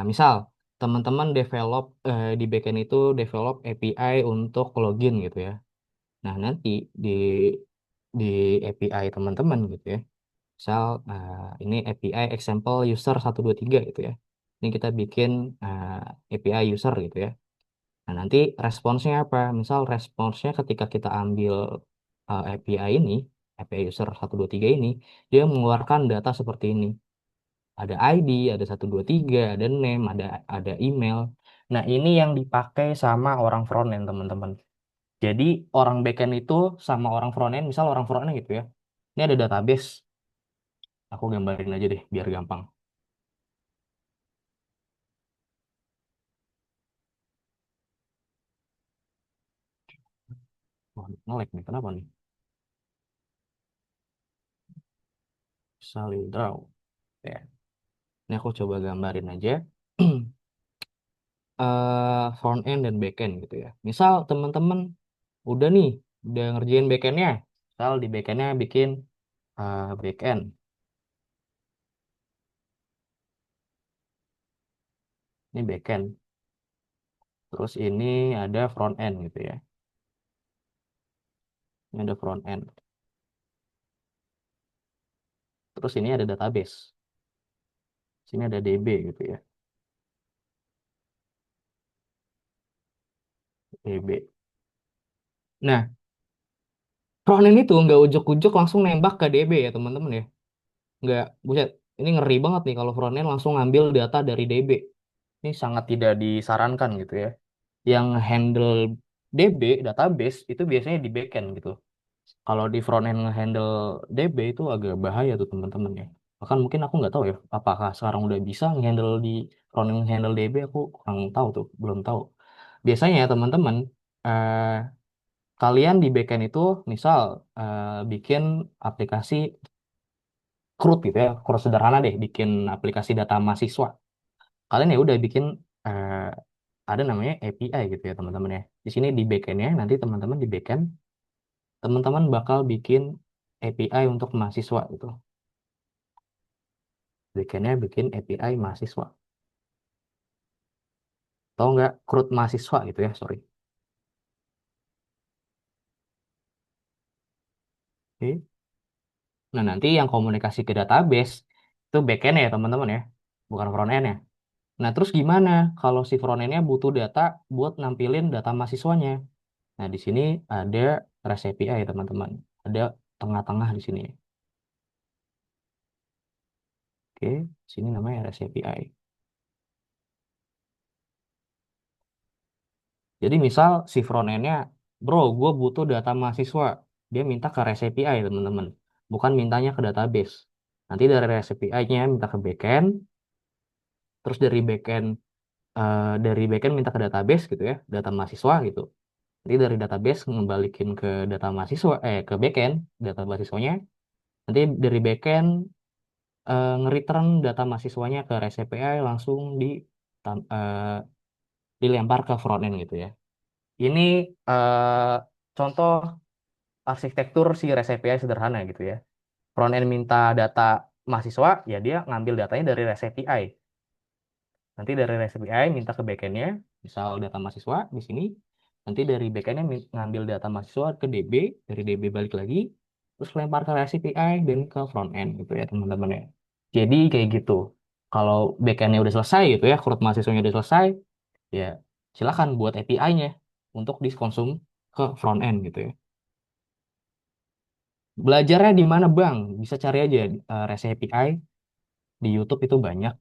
Misal teman-teman develop di backend itu develop API untuk login gitu ya. Nah, nanti di di API teman-teman gitu ya. Misal ini API example user 123 gitu ya. Ini kita bikin API user gitu ya. Nah, nanti responsnya apa? Misal responsnya ketika kita ambil API ini, API user 123 ini, dia mengeluarkan data seperti ini. Ada ID, ada 123, ada name, ada email. Nah, ini yang dipakai sama orang frontend, teman-teman. Jadi, orang backend itu sama orang frontend, misal orang frontend gitu ya. Ini ada database. Aku gambarin aja deh, biar gampang. Wah, nge-lag nih, kenapa nih? Salin draw. Ya. Ini aku coba gambarin aja. Front end dan back end gitu ya. Misal teman-teman udah nih, udah ngerjain back endnya. Misal di back endnya bikin back end. Ini back end. Terus ini ada front end gitu ya. Ini ada front end. Terus ini ada database. Sini ada DB gitu ya. DB. Nah, front end itu nggak ujuk-ujuk langsung nembak ke DB ya teman-teman ya. Nggak, buset. Ini ngeri banget nih kalau front end langsung ngambil data dari DB. Ini sangat tidak disarankan gitu ya. Yang handle DB, database, itu biasanya di backend gitu. Kalau di front end nge-handle DB itu agak bahaya tuh teman-teman ya. Bahkan mungkin aku nggak tahu ya, apakah sekarang udah bisa nge-handle di front end nge-handle DB, aku kurang tahu tuh, belum tahu. Biasanya ya teman-teman, eh, kalian di backend itu misal bikin aplikasi CRUD gitu ya, CRUD sederhana deh, bikin aplikasi data mahasiswa. Kalian ya udah bikin eh, ada namanya API gitu ya teman-teman ya. Di sini di backendnya nanti teman-teman di backend teman-teman bakal bikin API untuk mahasiswa gitu. Backendnya bikin API mahasiswa. Tahu nggak CRUD mahasiswa gitu ya, sorry. Oke. Nah nanti yang komunikasi ke database itu backend ya teman-teman ya, bukan front end ya. Nah terus gimana kalau si front end-nya butuh data buat nampilin data mahasiswanya? Nah di sini ada REST API ya teman-teman. Ada tengah-tengah di sini. Oke, sini namanya REST API. Jadi misal si front end-nya, bro, gue butuh data mahasiswa. Dia minta ke REST API, teman-teman. Bukan mintanya ke database. Nanti dari REST API-nya minta ke backend, terus dari backend minta ke database gitu ya, data mahasiswa gitu. Nanti dari database ngembalikin ke data mahasiswa, ke backend, data mahasiswanya. Nanti dari backend nge-return data mahasiswanya ke REST API langsung dilempar ke front end gitu ya. Ini contoh arsitektur si REST API sederhana gitu ya. Front end minta data mahasiswa, ya dia ngambil datanya dari REST API. Nanti dari REST API minta ke backendnya, misal data mahasiswa di sini. Nanti dari backendnya ngambil data mahasiswa ke DB, dari DB balik lagi, terus lempar ke REST API dan ke front end gitu ya teman-teman ya. Jadi kayak gitu. Kalau backendnya udah selesai gitu ya, CRUD mahasiswanya udah selesai, ya silakan buat API-nya untuk dikonsum ke front end gitu ya. Belajarnya di mana Bang? Bisa cari aja REST API di YouTube itu banyak.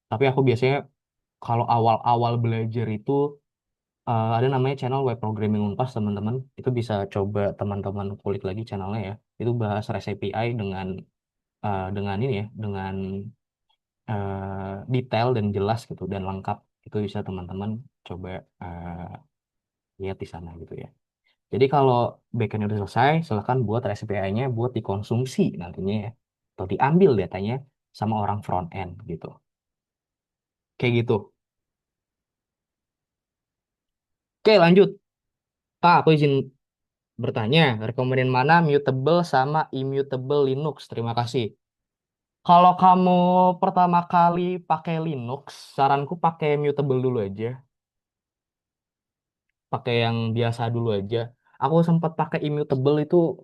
Tapi aku biasanya kalau awal-awal belajar itu ada namanya channel Web Programming Unpas teman-teman. Itu bisa coba teman-teman kulik lagi channelnya ya. Itu bahas REST API dengan ini ya, dengan detail dan jelas gitu dan lengkap. Itu bisa teman-teman coba lihat di sana gitu ya. Jadi kalau backend udah selesai, silakan buat REST API-nya buat dikonsumsi nantinya ya. Atau diambil datanya sama orang front end gitu. Kayak gitu. Oke, lanjut. Kak, aku izin bertanya, rekomenin mana mutable sama immutable Linux? Terima kasih. Kalau kamu pertama kali pakai Linux, saranku pakai mutable dulu aja. Pakai yang biasa dulu aja. Aku sempat pakai immutable itu,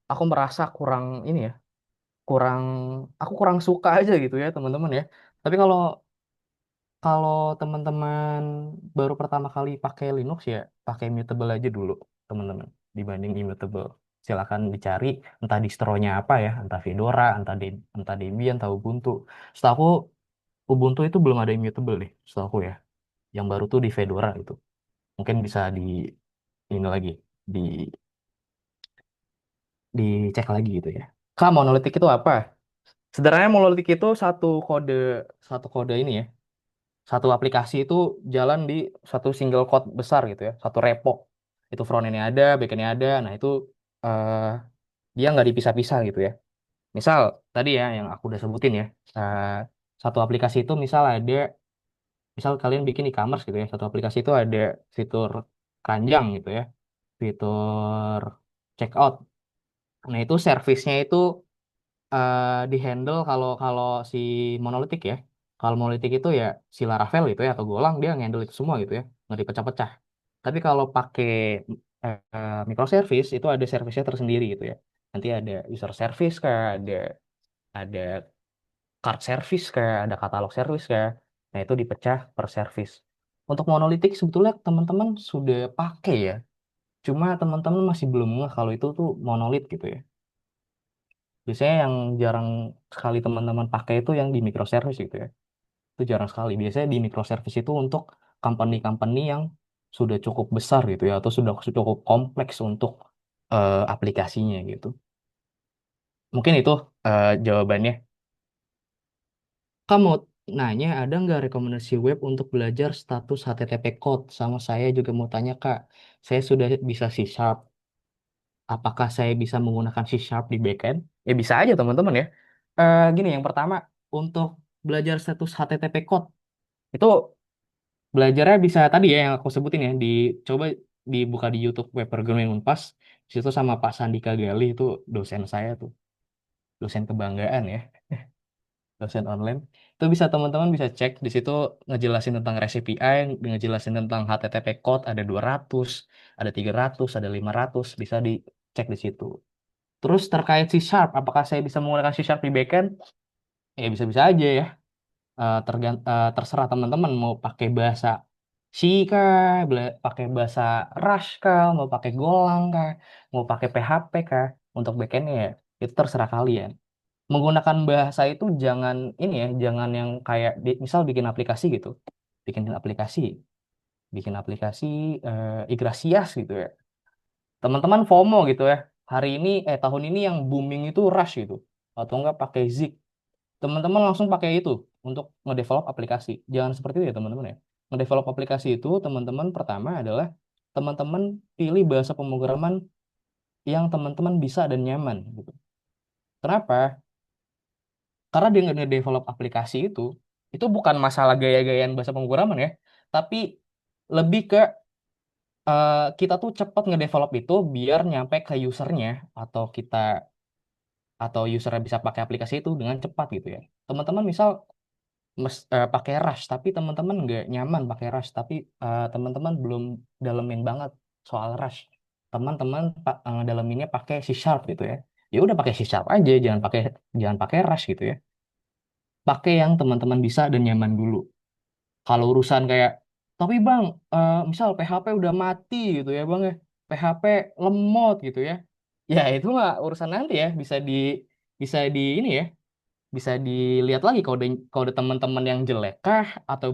aku merasa kurang ini ya, kurang, aku kurang suka aja gitu ya teman-teman ya. Tapi kalau kalau teman-teman baru pertama kali pakai Linux ya, pakai mutable aja dulu teman-teman dibanding immutable. Silakan dicari entah distronya apa ya, entah Fedora, entah Debian, entah Ubuntu. Setahu aku Ubuntu itu belum ada immutable deh, setahu aku ya. Yang baru tuh di Fedora itu. Mungkin bisa di ini lagi, di dicek lagi gitu ya. Kak, monolitik itu apa? Sebenarnya monolitik itu satu kode ini ya. Satu aplikasi itu jalan di satu single code besar gitu ya, satu repo. Itu front end-nya ada, back end-nya ada. Nah, itu eh, dia nggak dipisah-pisah gitu ya. Misal tadi ya yang aku udah sebutin ya, eh, satu aplikasi itu misal kalian bikin e-commerce gitu ya, satu aplikasi itu ada fitur keranjang gitu ya, fitur checkout. Nah, itu servisnya itu di handle kalau kalau si monolitik ya. Kalau monolitik itu ya si Laravel gitu ya atau Golang dia handle itu semua gitu ya, nggak dipecah-pecah. Tapi kalau pakai microservice itu ada service-nya tersendiri gitu ya. Nanti ada user service kah, ada card service kah, ada katalog service kah. Nah, itu dipecah per service. Untuk monolitik sebetulnya teman-teman sudah pakai ya. Cuma teman-teman masih belum ngeh kalau itu tuh monolit gitu ya. Biasanya yang jarang sekali teman-teman pakai itu yang di microservice gitu ya. Itu jarang sekali. Biasanya di microservice itu untuk company-company yang sudah cukup besar gitu ya, atau sudah cukup kompleks untuk aplikasinya gitu. Mungkin itu jawabannya. Kamu nanya ada nggak rekomendasi web untuk belajar status HTTP code? Sama saya juga mau tanya Kak, saya sudah bisa C Sharp. Apakah saya bisa menggunakan C Sharp di backend? Ya bisa aja teman-teman ya. Gini, yang pertama untuk belajar status HTTP code itu belajarnya bisa tadi ya yang aku sebutin ya dicoba dibuka di YouTube Web Programming Unpas. Di situ sama Pak Sandika Gali itu dosen saya tuh, dosen kebanggaan ya, dosen online. Itu bisa teman-teman bisa cek di situ ngejelasin tentang REST API, ngejelasin tentang HTTP code ada 200, ada 300, ada 500, bisa dicek di situ. Terus terkait C Sharp, apakah saya bisa menggunakan C Sharp di backend? Ya bisa-bisa aja ya. Terserah teman-teman mau pakai bahasa C kah, pakai bahasa Rush kah, mau pakai Golang kah, mau pakai PHP kah untuk backendnya ya. Itu terserah kalian. Menggunakan bahasa itu jangan ini ya, jangan yang kayak misal bikin aplikasi gitu. Bikin aplikasi, bikin aplikasi Igrasias gitu ya. Teman-teman FOMO gitu ya. Tahun ini yang booming itu Rush gitu. Atau enggak pakai Zik. Teman-teman langsung pakai itu untuk ngedevelop aplikasi. Jangan seperti itu ya teman-teman ya. Ngedevelop aplikasi itu teman-teman pertama adalah teman-teman pilih bahasa pemrograman yang teman-teman bisa dan nyaman gitu. Kenapa? Karena dia ngedevelop aplikasi itu bukan masalah gaya-gayaan bahasa pemrograman ya, tapi lebih ke kita tuh cepat ngedevelop itu biar nyampe ke usernya atau kita atau usernya bisa pakai aplikasi itu dengan cepat gitu ya. Teman-teman misal pakai Rush tapi teman-teman nggak nyaman pakai Rush tapi teman-teman belum dalemin banget soal Rush, teman-teman daleminnya pakai C Sharp gitu ya. Ya udah pakai C Sharp aja, jangan pakai Rush gitu ya. Pakai yang teman-teman bisa dan nyaman dulu. Kalau urusan kayak Tapi bang, misal PHP udah mati gitu ya bang ya, PHP lemot gitu ya, ya itu mah urusan nanti ya, bisa di ini ya, bisa dilihat lagi kode teman-teman yang jelek kah, atau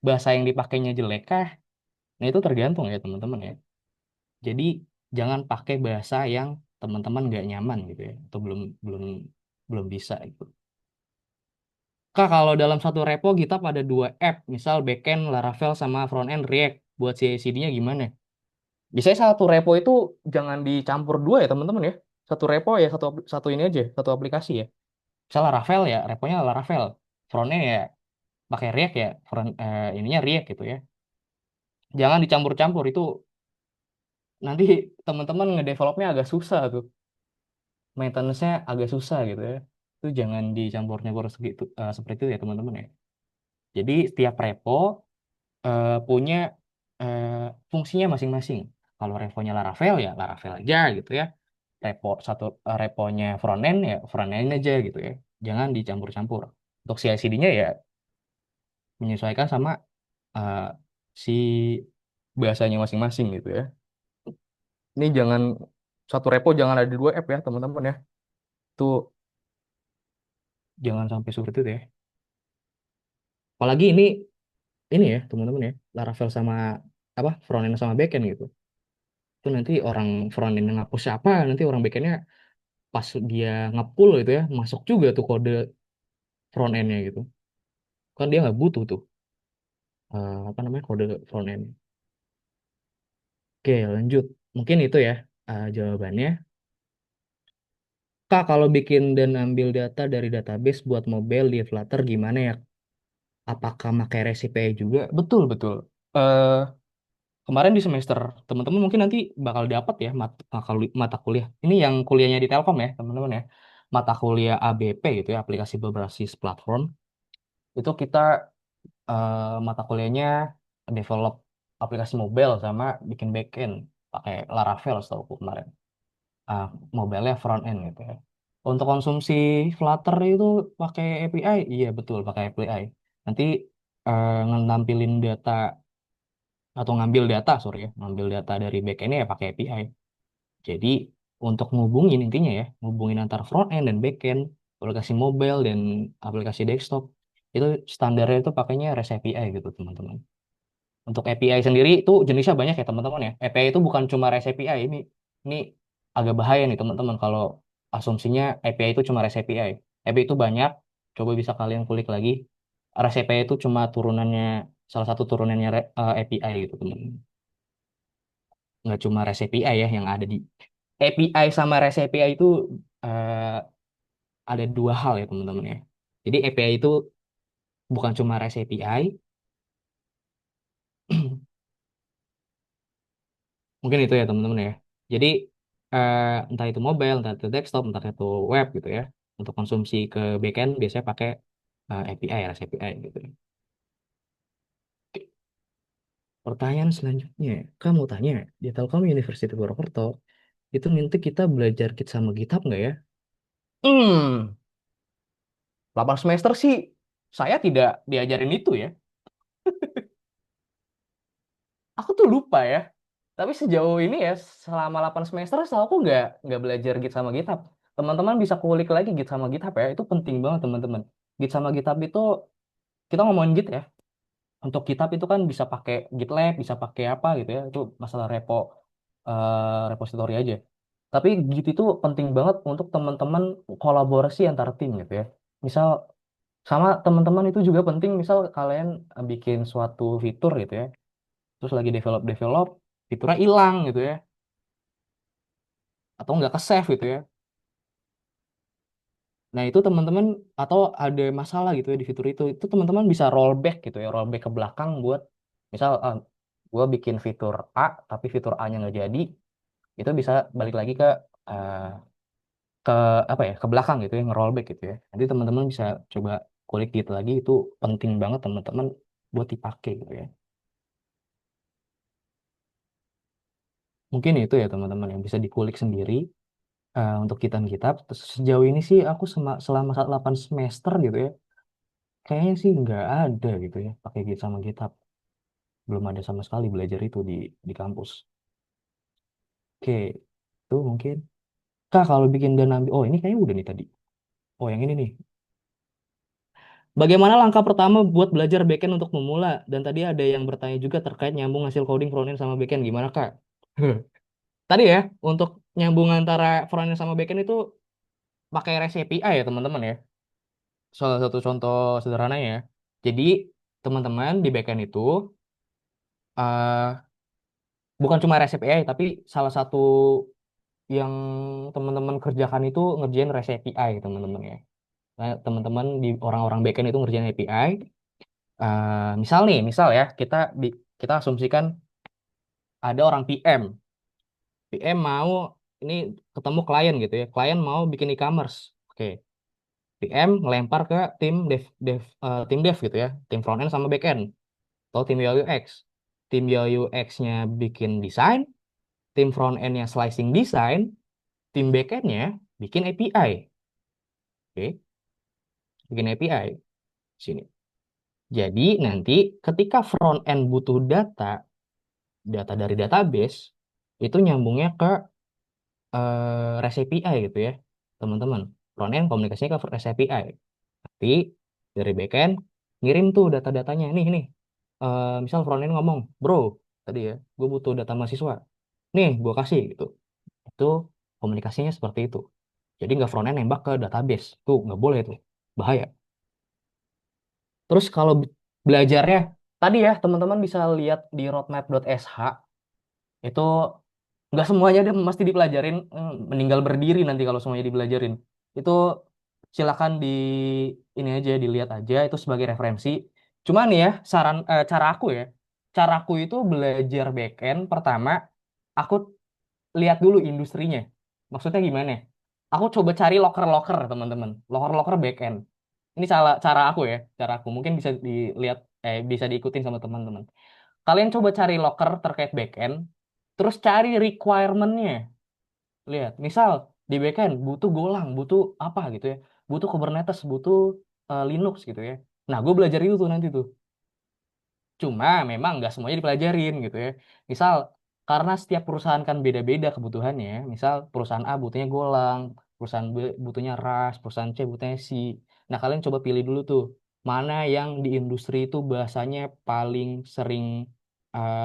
bahasa yang dipakainya jelek kah. Nah itu tergantung ya teman-teman ya. Jadi jangan pakai bahasa yang teman-teman nggak nyaman gitu ya, atau belum belum belum bisa itu. Kak, kalau dalam satu repo kita pada dua app, misal backend Laravel sama frontend React, buat CI/CD-nya gimana? Biasanya satu repo itu jangan dicampur dua ya teman-teman ya. Satu repo ya satu satu ini aja, satu aplikasi ya. Misal Laravel ya, reponya Laravel. Frontend ya pakai React ya, ininya React gitu ya. Jangan dicampur-campur itu, nanti teman-teman ngedevelopnya agak susah tuh. Maintenance-nya agak susah gitu ya. Itu jangan dicampur-campur segitu, seperti itu ya teman-teman ya. Jadi setiap repo punya eh, fungsinya masing-masing. Kalau reponya Laravel ya Laravel aja gitu ya. Reponya frontend ya frontend aja gitu ya. Jangan dicampur-campur. Untuk CI/CD-nya ya menyesuaikan sama eh, si bahasanya masing-masing gitu ya. Ini jangan satu repo jangan ada di dua app ya teman-teman ya. Itu jangan sampai seperti itu ya. Apalagi ini ya teman-teman ya. Laravel sama apa frontend sama backend gitu. Itu nanti orang frontend yang ngapus siapa, nanti orang backendnya pas dia nge-pull gitu ya, masuk juga tuh kode front end-nya gitu. Kan dia nggak butuh tuh, apa namanya, kode front end. Oke, lanjut. Mungkin itu ya jawabannya. Kak, kalau bikin dan ambil data dari database buat mobile di Flutter gimana ya? Apakah pakai recipe juga? Betul, betul. Eh Kemarin di semester, teman-teman mungkin nanti bakal dapat ya mata kuliah. Ini yang kuliahnya di Telkom ya, teman-teman ya. Mata kuliah ABP gitu ya, aplikasi berbasis platform. Itu kita mata kuliahnya develop aplikasi mobile sama bikin backend pakai Laravel setahu aku kemarin. Ah, mobile-nya front end gitu ya. Untuk konsumsi Flutter itu pakai API, iya betul pakai API. Nanti nampilin data atau ngambil data, sorry ya, ngambil data dari backend-nya ya pakai API. Jadi untuk ngubungin intinya ya, ngubungin antara front end dan back end, aplikasi mobile dan aplikasi desktop, itu standarnya itu pakainya REST API gitu teman-teman. Untuk API sendiri itu jenisnya banyak ya teman-teman ya. API itu bukan cuma REST API, ini agak bahaya nih teman-teman kalau asumsinya API itu cuma REST API. API itu banyak, coba bisa kalian kulik lagi. REST API itu cuma turunannya, salah satu turunannya API gitu teman-teman. Nggak cuma REST API ya yang ada di API sama REST API itu eh, ada dua hal ya teman-teman ya. Jadi API itu bukan cuma REST API, mungkin itu ya teman-teman ya. Jadi entah itu mobile, entah itu desktop, entah itu web gitu ya. Untuk konsumsi ke backend biasanya pakai API, REST API gitu. Oke, pertanyaan selanjutnya, kamu tanya di Telkom University Purwokerto itu nanti kita belajar Git sama GitHub nggak ya? Hmm, 8 semester sih saya tidak diajarin itu ya. Aku tuh lupa ya. Tapi sejauh ini ya, selama 8 semester setahu aku nggak belajar Git sama GitHub. Teman-teman bisa kulik lagi Git sama GitHub ya. Itu penting banget teman-teman. Git sama GitHub itu, kita ngomongin Git ya. Untuk GitHub itu kan bisa pakai GitLab, bisa pakai apa gitu ya. Itu masalah repository aja. Tapi Git itu penting banget untuk teman-teman kolaborasi antar tim gitu ya. Misal sama teman-teman itu juga penting, misal kalian bikin suatu fitur gitu ya. Terus lagi develop, fiturnya hilang gitu ya, atau nggak ke save gitu ya. Nah itu teman-teman, atau ada masalah gitu ya di fitur itu teman-teman bisa rollback gitu ya, rollback ke belakang buat misal gue bikin fitur A tapi fitur A-nya nggak jadi, itu bisa balik lagi eh, ke apa ya, ke belakang gitu ya, nge-rollback gitu ya. Nanti teman-teman bisa coba kulik gitu lagi, itu penting banget teman-teman buat dipakai gitu ya. Mungkin itu ya teman-teman yang bisa dikulik sendiri untuk kitab-kitab. Terus sejauh ini sih aku selama 8 semester gitu ya, kayaknya sih nggak ada gitu ya pakai Git sama GitHub. belum ada sama sekali belajar itu di kampus. Oke, itu mungkin. Kak, kalau bikin dan ambil, oh ini kayaknya udah nih tadi. Oh yang ini nih. Bagaimana langkah pertama buat belajar backend untuk memula? Dan tadi ada yang bertanya juga terkait nyambung hasil coding frontend sama backend. Gimana, Kak? Tadi ya, untuk nyambung antara frontend sama backend itu pakai REST API ya, teman-teman ya. Salah satu contoh sederhananya ya. Jadi, teman-teman di backend itu eh bukan cuma REST API, tapi salah satu yang teman-teman kerjakan itu ngerjain REST API, teman-teman ya. Nah, teman-teman di orang-orang backend itu ngerjain API. Misal ya, kita asumsikan ada orang PM. PM mau ini ketemu klien gitu ya. Klien mau bikin e-commerce. Oke, PM ngelempar ke tim dev gitu ya, tim frontend sama backend atau tim UI UX. Tim UI UX-nya bikin desain, tim frontend-nya slicing desain, tim backend-nya bikin API. Oke, bikin API sini. Jadi nanti ketika front end butuh data dari database, itu nyambungnya ke REST API gitu ya, teman-teman. Front end komunikasinya ke REST API. Nanti dari backend ngirim tuh data-datanya. Nih. Misal front end ngomong, bro, tadi ya, gue butuh data mahasiswa. Nih, gue kasih gitu. Itu komunikasinya seperti itu. Jadi nggak front end nembak ke database. Tuh, nggak boleh tuh. Bahaya. Terus kalau belajarnya, tadi ya teman-teman bisa lihat di roadmap.sh, itu nggak semuanya dia mesti dipelajarin, meninggal berdiri nanti kalau semuanya dipelajarin. Itu silakan ini aja, dilihat aja, itu sebagai referensi. Cuman nih ya, cara aku itu belajar backend, pertama, aku lihat dulu industrinya. Maksudnya gimana? Aku coba cari loker-loker, teman-teman. Loker-loker backend. Ini cara aku ya, cara aku. Mungkin bisa dilihat, bisa diikutin sama teman-teman. Kalian coba cari loker terkait backend, terus cari requirement-nya. Lihat, misal di backend butuh Golang, butuh apa gitu ya, butuh Kubernetes, butuh Linux gitu ya. Nah, gue belajar itu tuh nanti tuh. Cuma memang nggak semuanya dipelajarin gitu ya. Misal, karena setiap perusahaan kan beda-beda kebutuhannya. Misal, perusahaan A butuhnya Golang, perusahaan B butuhnya Rust, perusahaan C butuhnya C. Nah, kalian coba pilih dulu tuh, mana yang di industri itu bahasanya paling sering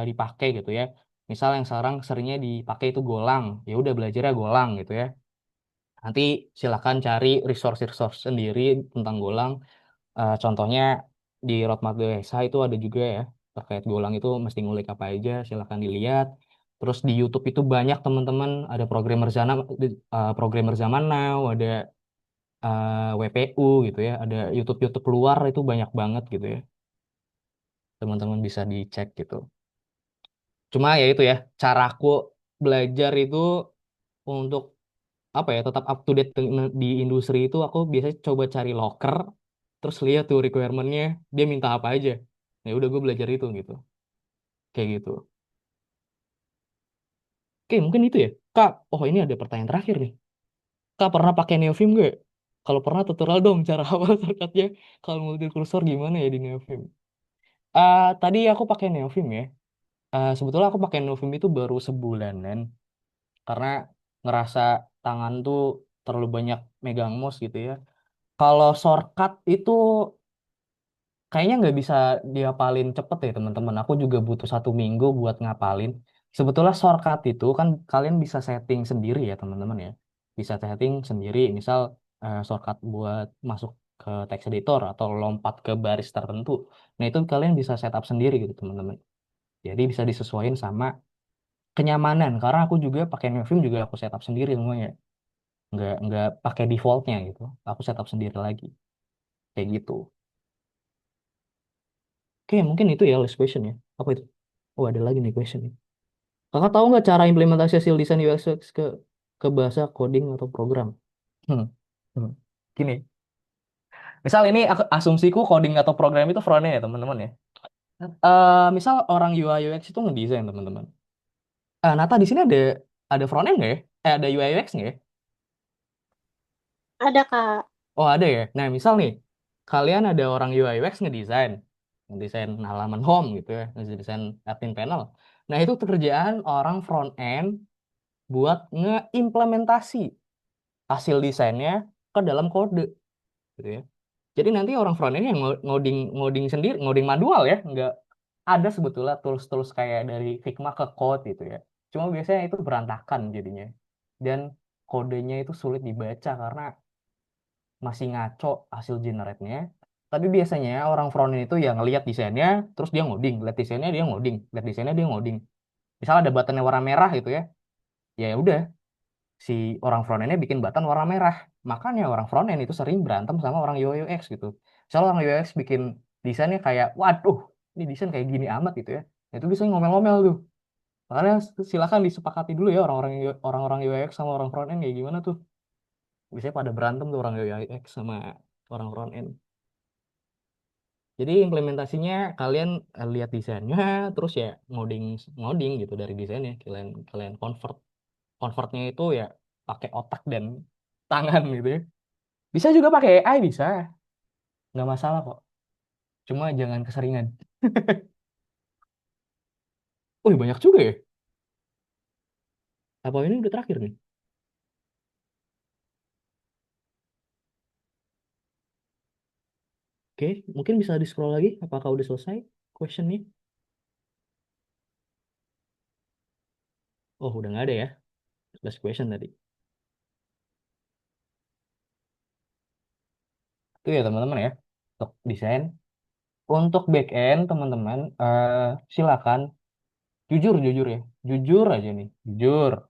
dipakai gitu ya. Misal yang sekarang seringnya dipakai itu Golang, ya udah belajarnya Golang gitu ya. Nanti silakan cari resource-resource sendiri tentang Golang. Contohnya di roadmap desa itu ada juga ya, terkait Golang itu mesti ngulik apa aja, silahkan dilihat. Terus di YouTube itu banyak teman-teman, ada programmer zaman now, ada WPU gitu ya, ada YouTube luar itu banyak banget gitu ya, teman-teman bisa dicek gitu. Cuma ya itu ya, caraku belajar itu untuk apa ya, tetap up to date di industri itu, aku biasanya coba cari loker, terus lihat tuh requirement-nya, dia minta apa aja. Ya udah gue belajar itu gitu, kayak gitu. Oke, mungkin itu ya. Kak, oh ini ada pertanyaan terakhir nih. Kak, pernah pakai Neovim gak? Kalau pernah, tutorial dong cara awal shortcut-nya. Kalau multi kursor gimana ya di Neovim? Tadi aku pakai Neovim ya. Sebetulnya aku pakai Neovim itu baru sebulanan, karena ngerasa tangan tuh terlalu banyak megang mouse gitu ya. Kalau shortcut itu kayaknya nggak bisa diapalin cepet ya teman-teman. Aku juga butuh 1 minggu buat ngapalin. Sebetulnya shortcut itu kan kalian bisa setting sendiri ya teman-teman ya. Bisa setting sendiri. Misal shortcut buat masuk ke text editor atau lompat ke baris tertentu. Nah itu kalian bisa setup sendiri gitu teman-teman. Jadi bisa disesuaikan sama kenyamanan. Karena aku juga pakai Neovim juga aku setup sendiri semuanya. Nggak pakai defaultnya gitu. Aku setup sendiri lagi. Kayak gitu. Oke, mungkin itu ya last question ya. Apa itu? Oh, ada lagi nih question nih. Kakak tahu nggak cara implementasi hasil desain UX ke bahasa coding atau program? Hmm. Hmm. Gini, misal ini asumsiku coding atau program itu front-end ya teman-teman ya. Misal orang UI UX itu ngedesain teman-teman. Nata di sini ada front-end nggak ya? Ada UI UX nggak ya? Ada, Kak. Oh ada ya. Nah misal nih, kalian ada orang UI UX ngedesain. ngedesain halaman home gitu ya, ngedesain admin panel. Nah, itu kerjaan orang front end buat ngeimplementasi hasil desainnya ke dalam kode gitu ya. Jadi nanti orang front end yang ngoding ngoding sendiri, ngoding manual ya, nggak ada sebetulnya tools-tools kayak dari Figma ke code gitu ya. Cuma biasanya itu berantakan jadinya. Dan kodenya itu sulit dibaca karena masih ngaco hasil generate-nya. Tapi biasanya orang front end itu yang ngelihat desainnya, terus dia ngoding, lihat desainnya dia ngoding, lihat desainnya dia ngoding. Misal ada buttonnya warna merah gitu ya, ya udah si orang front end-nya bikin button warna merah. Makanya orang front end itu sering berantem sama orang UI UX gitu. Misalnya orang UI UX bikin desainnya kayak, waduh, ini desain kayak gini amat gitu ya. Nah, itu bisa ngomel-ngomel tuh. Makanya silakan disepakati dulu ya orang-orang UX sama orang front end kayak gimana tuh. Biasanya pada berantem tuh orang UX sama orang front end. Jadi implementasinya kalian lihat desainnya, terus ya ngoding ngoding gitu dari desainnya. Kalian kalian convertnya itu ya pakai otak dan tangan gitu ya. Bisa juga pakai AI bisa, nggak masalah kok. Cuma jangan keseringan. Oh, banyak juga ya. Apa ini udah terakhir nih? Oke, mungkin bisa di scroll lagi. Apakah udah selesai questionnya? Oh, udah nggak ada ya. Last question tadi. Itu ya teman-teman ya. Untuk desain. Untuk back end teman-teman, silakan jujur jujur ya. Jujur aja nih. Jujur.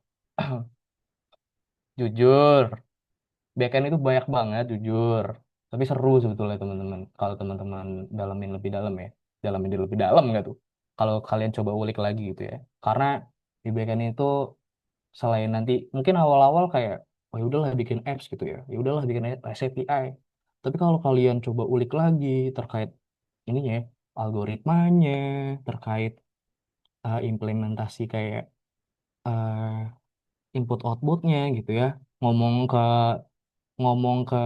Jujur. Backend itu banyak banget, jujur. Tapi seru sebetulnya teman-teman. Kalau teman-teman dalamin lebih dalam ya. Dalamin lebih dalam nggak tuh? Kalau kalian coba ulik lagi gitu ya. Karena di backend itu selain nanti mungkin awal-awal kayak, oh ya udahlah bikin apps gitu ya. Ya udahlah bikin REST API. Tapi kalau kalian coba ulik lagi terkait ininya, ya, algoritmanya, terkait implementasi kayak input outputnya gitu ya. Ngomong ke ngomong ke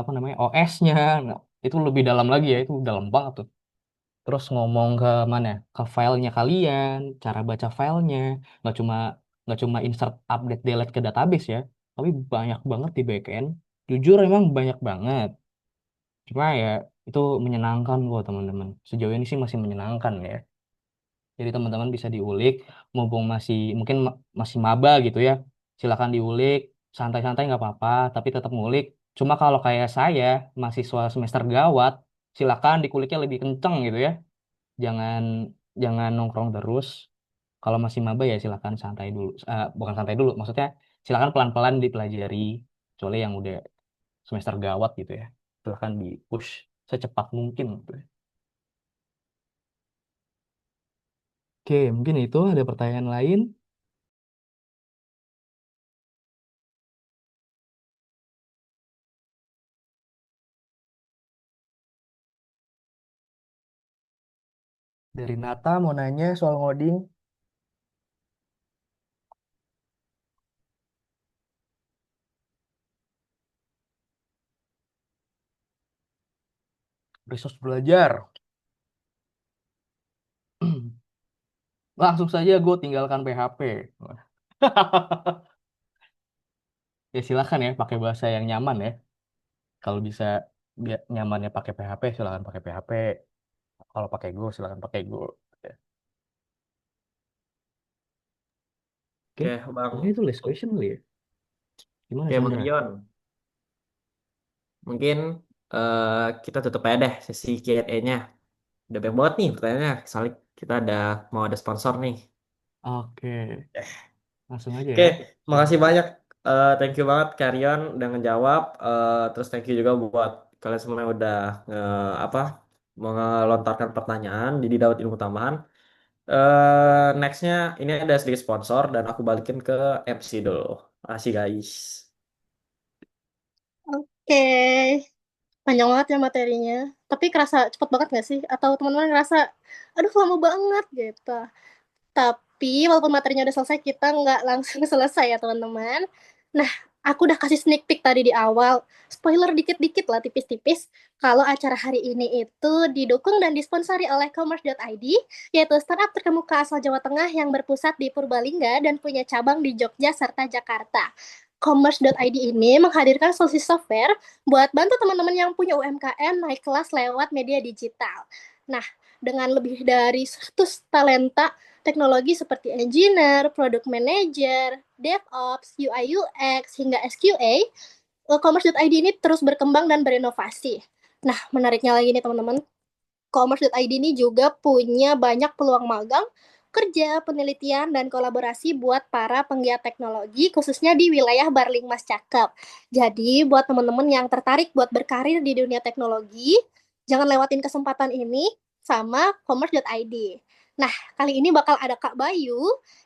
apa namanya OS-nya, nah, itu lebih dalam lagi ya, itu dalam banget tuh. Terus ngomong ke mana, ke filenya kalian, cara baca filenya, nggak cuma nggak cuma insert update delete ke database ya, tapi banyak banget di backend. Jujur emang banyak banget, cuma ya itu menyenangkan kok teman-teman. Sejauh ini sih masih menyenangkan ya. Jadi teman-teman bisa diulik, mumpung masih mungkin masih maba gitu ya. Silakan diulik, santai-santai nggak apa-apa, tapi tetap ngulik. Cuma kalau kayak saya, mahasiswa semester gawat, silakan dikuliknya lebih kenceng gitu ya. Jangan jangan nongkrong terus. Kalau masih maba ya silakan santai dulu. Bukan santai dulu, maksudnya silakan pelan-pelan dipelajari. Kecuali yang udah semester gawat gitu ya. Silakan di push secepat mungkin gitu ya. Oke, mungkin itu ada pertanyaan lain. Dari Nata mau nanya soal ngoding. Resource belajar. Langsung saja gue tinggalkan PHP. Ya silakan ya pakai bahasa yang nyaman ya. Kalau bisa biar nyamannya pakai PHP silakan pakai PHP. Kalau pakai Go silakan pakai Go. Ya. Oke, Oke, Bang. mungkin itu last question kali ya. Gimana Oke, Bang Chandra? Rion. Mungkin eh, kita tutup aja deh sesi Q&A-nya. Udah banyak banget nih pertanyaannya. Soalnya kita mau ada sponsor nih. Oke, langsung aja Oke, ya. makasih Sponsor. banyak. Thank you banget Karion udah ngejawab. Terus thank you juga buat kalian semua yang udah apa melontarkan pertanyaan di Daud Ilmu Tambahan. Nextnya ini ada sedikit sponsor dan aku balikin ke MC dulu. Makasih guys. Oke, panjang banget ya materinya. Tapi kerasa cepet banget gak sih? Atau teman-teman ngerasa, aduh lama banget gitu. Tapi walaupun materinya udah selesai, kita nggak langsung selesai ya teman-teman. Nah, Aku udah kasih sneak peek tadi di awal. Spoiler dikit-dikit lah, tipis-tipis. Kalau acara hari ini itu didukung dan disponsori oleh commerce.id, yaitu startup terkemuka asal Jawa Tengah yang berpusat di Purbalingga dan punya cabang di Jogja serta Jakarta. Commerce.id ini menghadirkan solusi software buat bantu teman-teman yang punya UMKM naik kelas lewat media digital. Nah, dengan lebih dari 100 talenta teknologi seperti engineer, product manager, DevOps, UI UX, hingga SQA, commerce.id ini terus berkembang dan berinovasi. Nah, menariknya lagi nih teman-teman, commerce.id ini juga punya banyak peluang magang, kerja, penelitian, dan kolaborasi buat para penggiat teknologi, khususnya di wilayah Barling Mas Cakep. Jadi, buat teman-teman yang tertarik buat berkarir di dunia teknologi, jangan lewatin kesempatan ini sama commerce.id. Nah, kali ini bakal ada Kak Bayu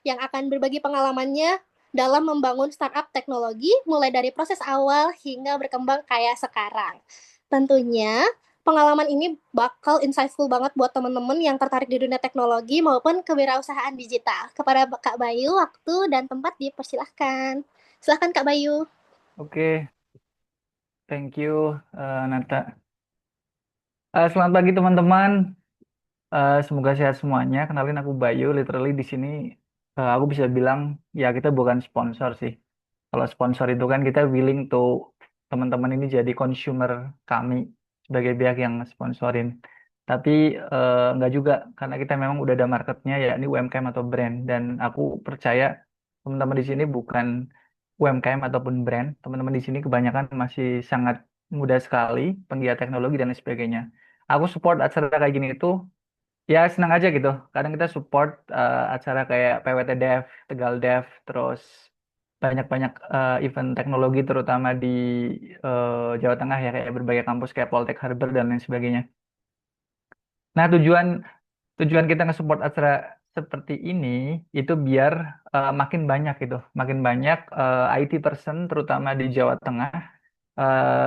yang akan berbagi pengalamannya dalam membangun startup teknologi mulai dari proses awal hingga berkembang kayak sekarang. Tentunya pengalaman ini bakal insightful banget buat teman-teman yang tertarik di dunia teknologi maupun kewirausahaan digital. Kepada Kak Bayu, waktu dan tempat dipersilahkan. Silahkan Kak Bayu. Oke, thank you, Nata. Selamat pagi teman-teman. Semoga sehat semuanya. Kenalin aku Bayu. Literally di sini aku bisa bilang ya kita bukan sponsor sih. Kalau sponsor itu kan kita willing to teman-teman ini jadi consumer kami sebagai pihak yang sponsorin. Tapi nggak juga karena kita memang udah ada marketnya ya ini UMKM atau brand dan aku percaya teman-teman di sini bukan UMKM ataupun brand. Teman-teman di sini kebanyakan masih sangat muda sekali, penggiat teknologi dan lain sebagainya. Aku support acara kayak gini itu ya senang aja gitu. Kadang kita support acara kayak PWT Dev, Tegal Dev, terus banyak-banyak event teknologi terutama di Jawa Tengah ya kayak berbagai kampus kayak Poltek Harbour dan lain sebagainya. Nah, tujuan tujuan kita nge-support acara seperti ini itu biar makin banyak gitu, makin banyak IT person terutama di Jawa Tengah,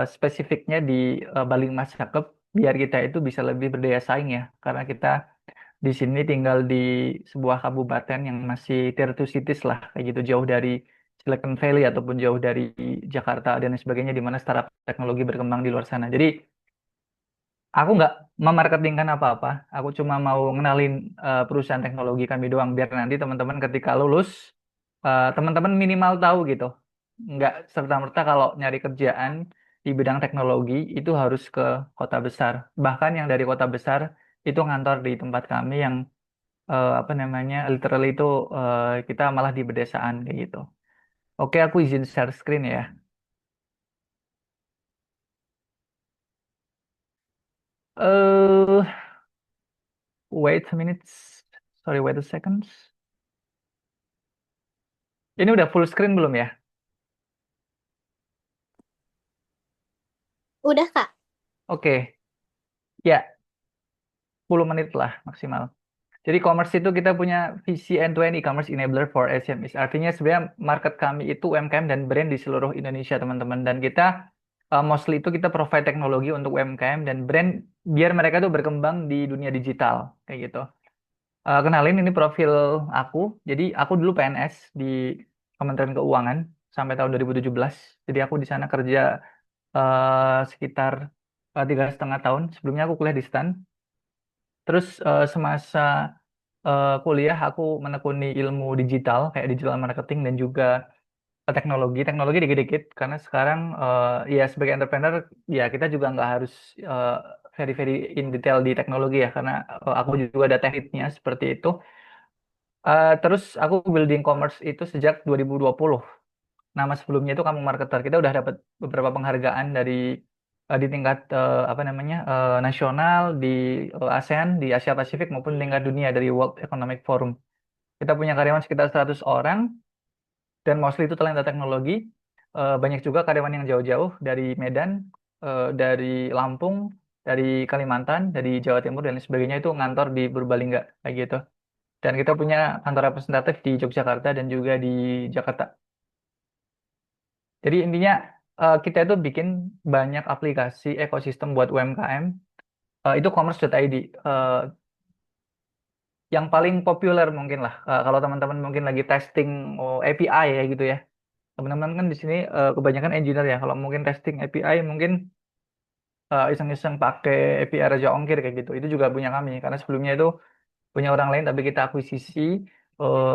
spesifiknya di Baling Mas Cakep, biar kita itu bisa lebih berdaya saing ya, karena kita di sini tinggal di sebuah kabupaten yang masih tier 2 cities lah, kayak gitu jauh dari Silicon Valley ataupun jauh dari Jakarta dan lain sebagainya, di mana startup teknologi berkembang di luar sana. Jadi aku nggak memarketingkan apa-apa. Aku cuma mau ngenalin perusahaan teknologi kami doang, biar nanti teman-teman ketika lulus, teman-teman minimal tahu gitu. Nggak serta-merta kalau nyari kerjaan di bidang teknologi itu harus ke kota besar. Bahkan yang dari kota besar itu ngantor di tempat kami yang apa namanya, literally itu kita malah di pedesaan kayak gitu. Oke, aku izin share screen ya. eh Wait a minute. Sorry, wait a second. Ini udah full screen belum ya? Udah Kak. Oke, ya 10 menit lah maksimal. Jadi commerce itu kita punya visi end-to-end e-commerce enabler for SMEs. Artinya sebenarnya market kami itu UMKM dan brand di seluruh Indonesia, teman-teman. Dan kita mostly itu kita provide teknologi untuk UMKM dan brand biar mereka tuh berkembang di dunia digital kayak gitu. Kenalin ini profil aku. Jadi aku dulu PNS di Kementerian Keuangan sampai tahun 2017. Jadi aku di sana kerja sekitar 3,5 tahun. Sebelumnya aku kuliah di STAN. Terus semasa kuliah aku menekuni ilmu digital kayak digital marketing dan juga teknologi dikit-dikit karena sekarang ya sebagai entrepreneur ya kita juga nggak harus eh, very very in detail di teknologi ya karena aku juga ada tekniknya seperti itu. Terus aku building commerce itu sejak 2020. Nama sebelumnya itu Kamu Marketer. Kita udah dapat beberapa penghargaan dari di tingkat apa namanya nasional di ASEAN, di Asia Pasifik maupun di tingkat dunia dari World Economic Forum. Kita punya karyawan sekitar 100 orang dan mostly itu talenta teknologi. Banyak juga karyawan yang jauh-jauh dari Medan, dari Lampung, dari Kalimantan, dari Jawa Timur dan lain sebagainya itu ngantor di Purbalingga kayak gitu. Dan kita punya kantor representatif di Yogyakarta dan juga di Jakarta. Jadi intinya kita itu bikin banyak aplikasi ekosistem buat UMKM. Itu commerce.id. Yang paling populer mungkin lah. Kalau teman-teman mungkin lagi testing API ya gitu ya. Teman-teman kan di sini kebanyakan engineer ya. Kalau mungkin testing API mungkin iseng-iseng pakai API Raja Ongkir kayak gitu. Itu juga punya kami karena sebelumnya itu punya orang lain tapi kita akuisisi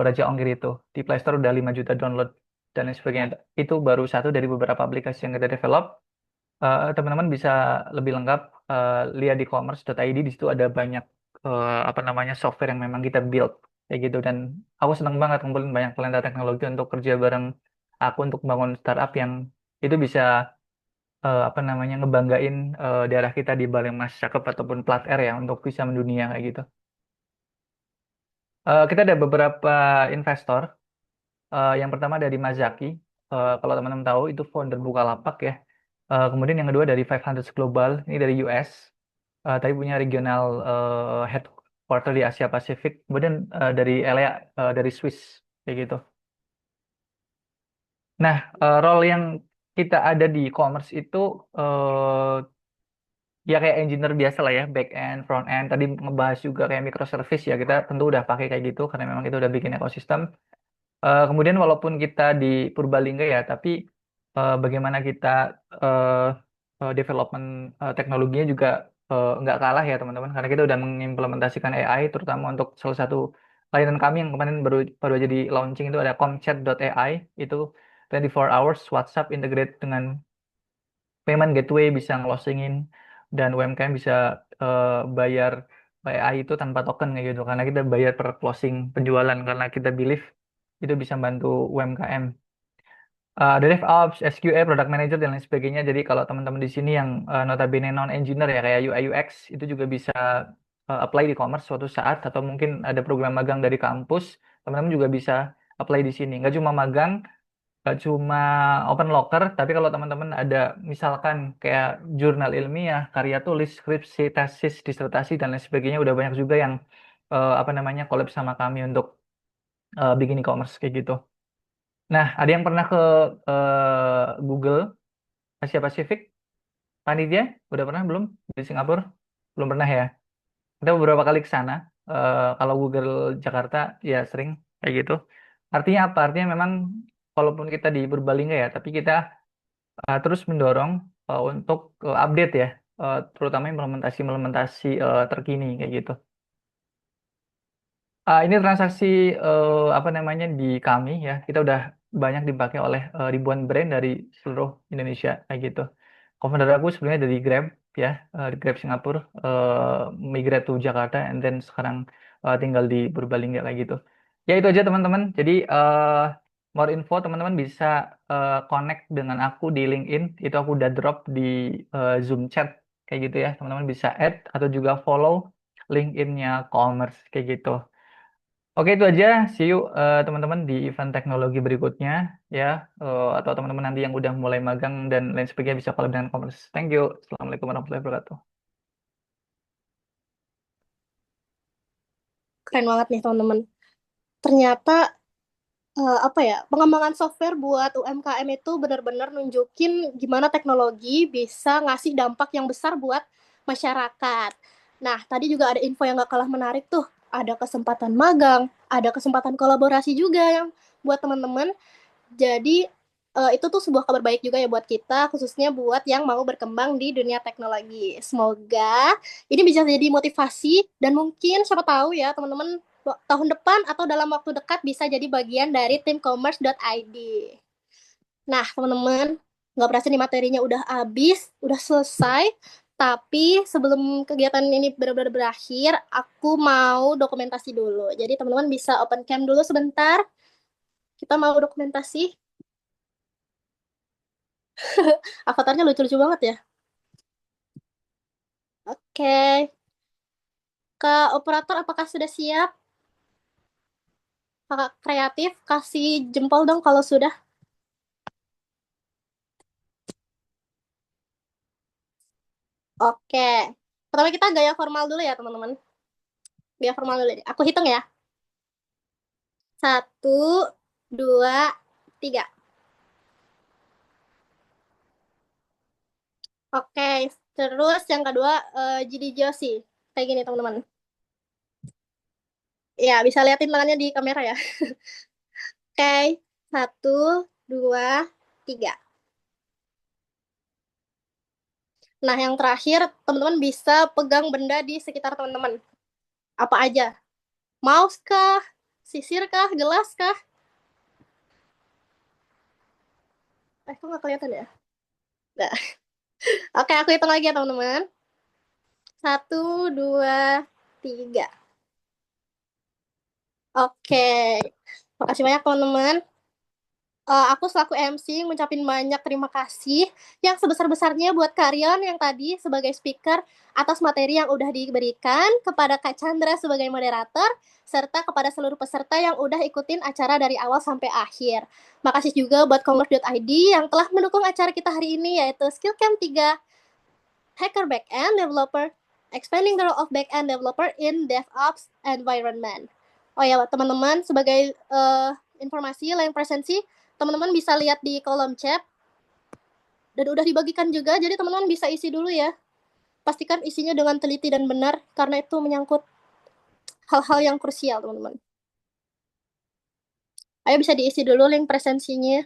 Raja Ongkir itu. Di Play Store udah 5 juta download dan lain sebagainya. Itu baru satu dari beberapa aplikasi yang kita develop. Teman-teman bisa lebih lengkap lihat di commerce.id. Di situ ada banyak apa namanya software yang memang kita build kayak gitu. Dan aku senang banget ngumpulin banyak talenta teknologi untuk kerja bareng aku untuk bangun startup yang itu bisa apa namanya ngebanggain daerah kita di Balemas Cakep ataupun Plat Air ya untuk bisa mendunia kayak gitu. Kita ada beberapa investor. Yang pertama dari Mazaki. Kalau teman-teman tahu itu founder Bukalapak ya. Kemudian yang kedua dari 500 Global, ini dari US. Tapi punya regional headquarter di Asia Pasifik. Kemudian dari LA, dari Swiss kayak gitu. Nah, role yang kita ada di commerce itu ya kayak engineer biasa lah ya, back end, front end. Tadi ngebahas juga kayak microservice ya, kita tentu udah pakai kayak gitu karena memang itu udah bikin ekosistem. Kemudian walaupun kita di Purbalingga ya, tapi bagaimana kita eh, development teknologinya juga nggak kalah ya teman-teman, karena kita udah mengimplementasikan AI, terutama untuk salah satu layanan kami yang kemarin baru baru aja di launching itu ada Comchat.ai, itu 24 hours WhatsApp integrate dengan payment gateway bisa ngelosingin dan UMKM bisa bayar AI itu tanpa token kayak gitu karena kita bayar per closing penjualan karena kita believe itu bisa bantu UMKM. Ada DevOps, SQA, Product Manager dan lain sebagainya. Jadi kalau teman-teman di sini yang notabene non engineer ya kayak UI UX itu juga bisa apply di commerce suatu saat atau mungkin ada program magang dari kampus, teman-teman juga bisa apply di sini. Nggak cuma magang, gak cuma open locker, tapi kalau teman-teman ada misalkan kayak jurnal ilmiah, karya tulis, skripsi, tesis, disertasi dan lain sebagainya, udah banyak juga yang apa namanya collab sama kami untuk bikin e-commerce kayak gitu. Nah, ada yang pernah ke Google Asia Pasifik? Panitia? Udah pernah belum di Singapura? Belum pernah ya? Kita beberapa kali ke sana. Kalau Google Jakarta ya sering kayak gitu. Artinya apa? Artinya memang walaupun kita di Purbalingga ya, tapi kita terus mendorong untuk update ya, terutama implementasi-implementasi terkini kayak gitu. Ini transaksi apa namanya di kami ya, kita udah banyak dipakai oleh ribuan brand dari seluruh Indonesia kayak gitu. Co-founder aku sebenarnya dari Grab ya, di Grab Singapura, migrate to Jakarta, and then sekarang tinggal di Purbalingga kayak gitu. Ya itu aja teman-teman. Jadi more info teman-teman bisa connect dengan aku di LinkedIn. Itu aku udah drop di Zoom chat kayak gitu ya. Teman-teman bisa add atau juga follow LinkedIn-nya Commerce kayak gitu. Oke itu aja. See you teman-teman di event teknologi berikutnya ya. Atau teman-teman nanti yang udah mulai magang dan lain sebagainya bisa collab dengan Commerce. Thank you. Assalamualaikum warahmatullahi wabarakatuh. Keren banget nih teman-teman. Ternyata apa ya, pengembangan software buat UMKM itu benar-benar nunjukin gimana teknologi bisa ngasih dampak yang besar buat masyarakat. Nah, tadi juga ada info yang gak kalah menarik tuh. Ada kesempatan magang, ada kesempatan kolaborasi juga yang buat teman-teman. Jadi itu tuh sebuah kabar baik juga ya buat kita, khususnya buat yang mau berkembang di dunia teknologi. Semoga ini bisa jadi motivasi dan mungkin siapa tahu ya teman-teman tahun depan atau dalam waktu dekat bisa jadi bagian dari tim commerce.id. Nah, teman-teman, nggak berasa nih materinya udah habis, udah selesai. Tapi sebelum kegiatan ini benar-benar berakhir, aku mau dokumentasi dulu. Jadi teman-teman bisa open cam dulu sebentar. Kita mau dokumentasi. Avatarnya lucu-lucu banget ya. Oke. Kak operator, apakah sudah siap? Kakak kreatif, kasih jempol dong kalau sudah. Oke. Pertama kita gaya formal dulu ya, teman-teman. Gaya formal dulu. Aku hitung ya. 1, 2, 3. Oke. Terus yang kedua, Gidi Joshi. Kayak gini, teman-teman. Ya, bisa liatin tangannya di kamera ya. Oke. 1, 2, 3. Nah, yang terakhir, teman-teman bisa pegang benda di sekitar teman-teman. Apa aja? Mouse kah? Sisir kah? Gelas kah? Kok nggak kelihatan ya? Nggak. Oke, aku hitung lagi ya, teman-teman. 1, 2, 3. Oke. Makasih banyak, teman-teman. Aku selaku MC ngucapin banyak terima kasih yang sebesar-besarnya buat Karyon yang tadi sebagai speaker atas materi yang udah diberikan, kepada Kak Chandra sebagai moderator, serta kepada seluruh peserta yang udah ikutin acara dari awal sampai akhir. Makasih juga buat Commerce.id yang telah mendukung acara kita hari ini, yaitu Skill Camp 3 Hacker Backend Developer, Expanding the Role of Backend Developer in DevOps Environment. Oh ya, teman-teman, sebagai informasi lain presensi, teman-teman bisa lihat di kolom chat dan udah dibagikan juga, jadi teman-teman bisa isi dulu ya. Pastikan isinya dengan teliti dan benar karena itu menyangkut hal-hal yang krusial, teman-teman. Ayo bisa diisi dulu link presensinya.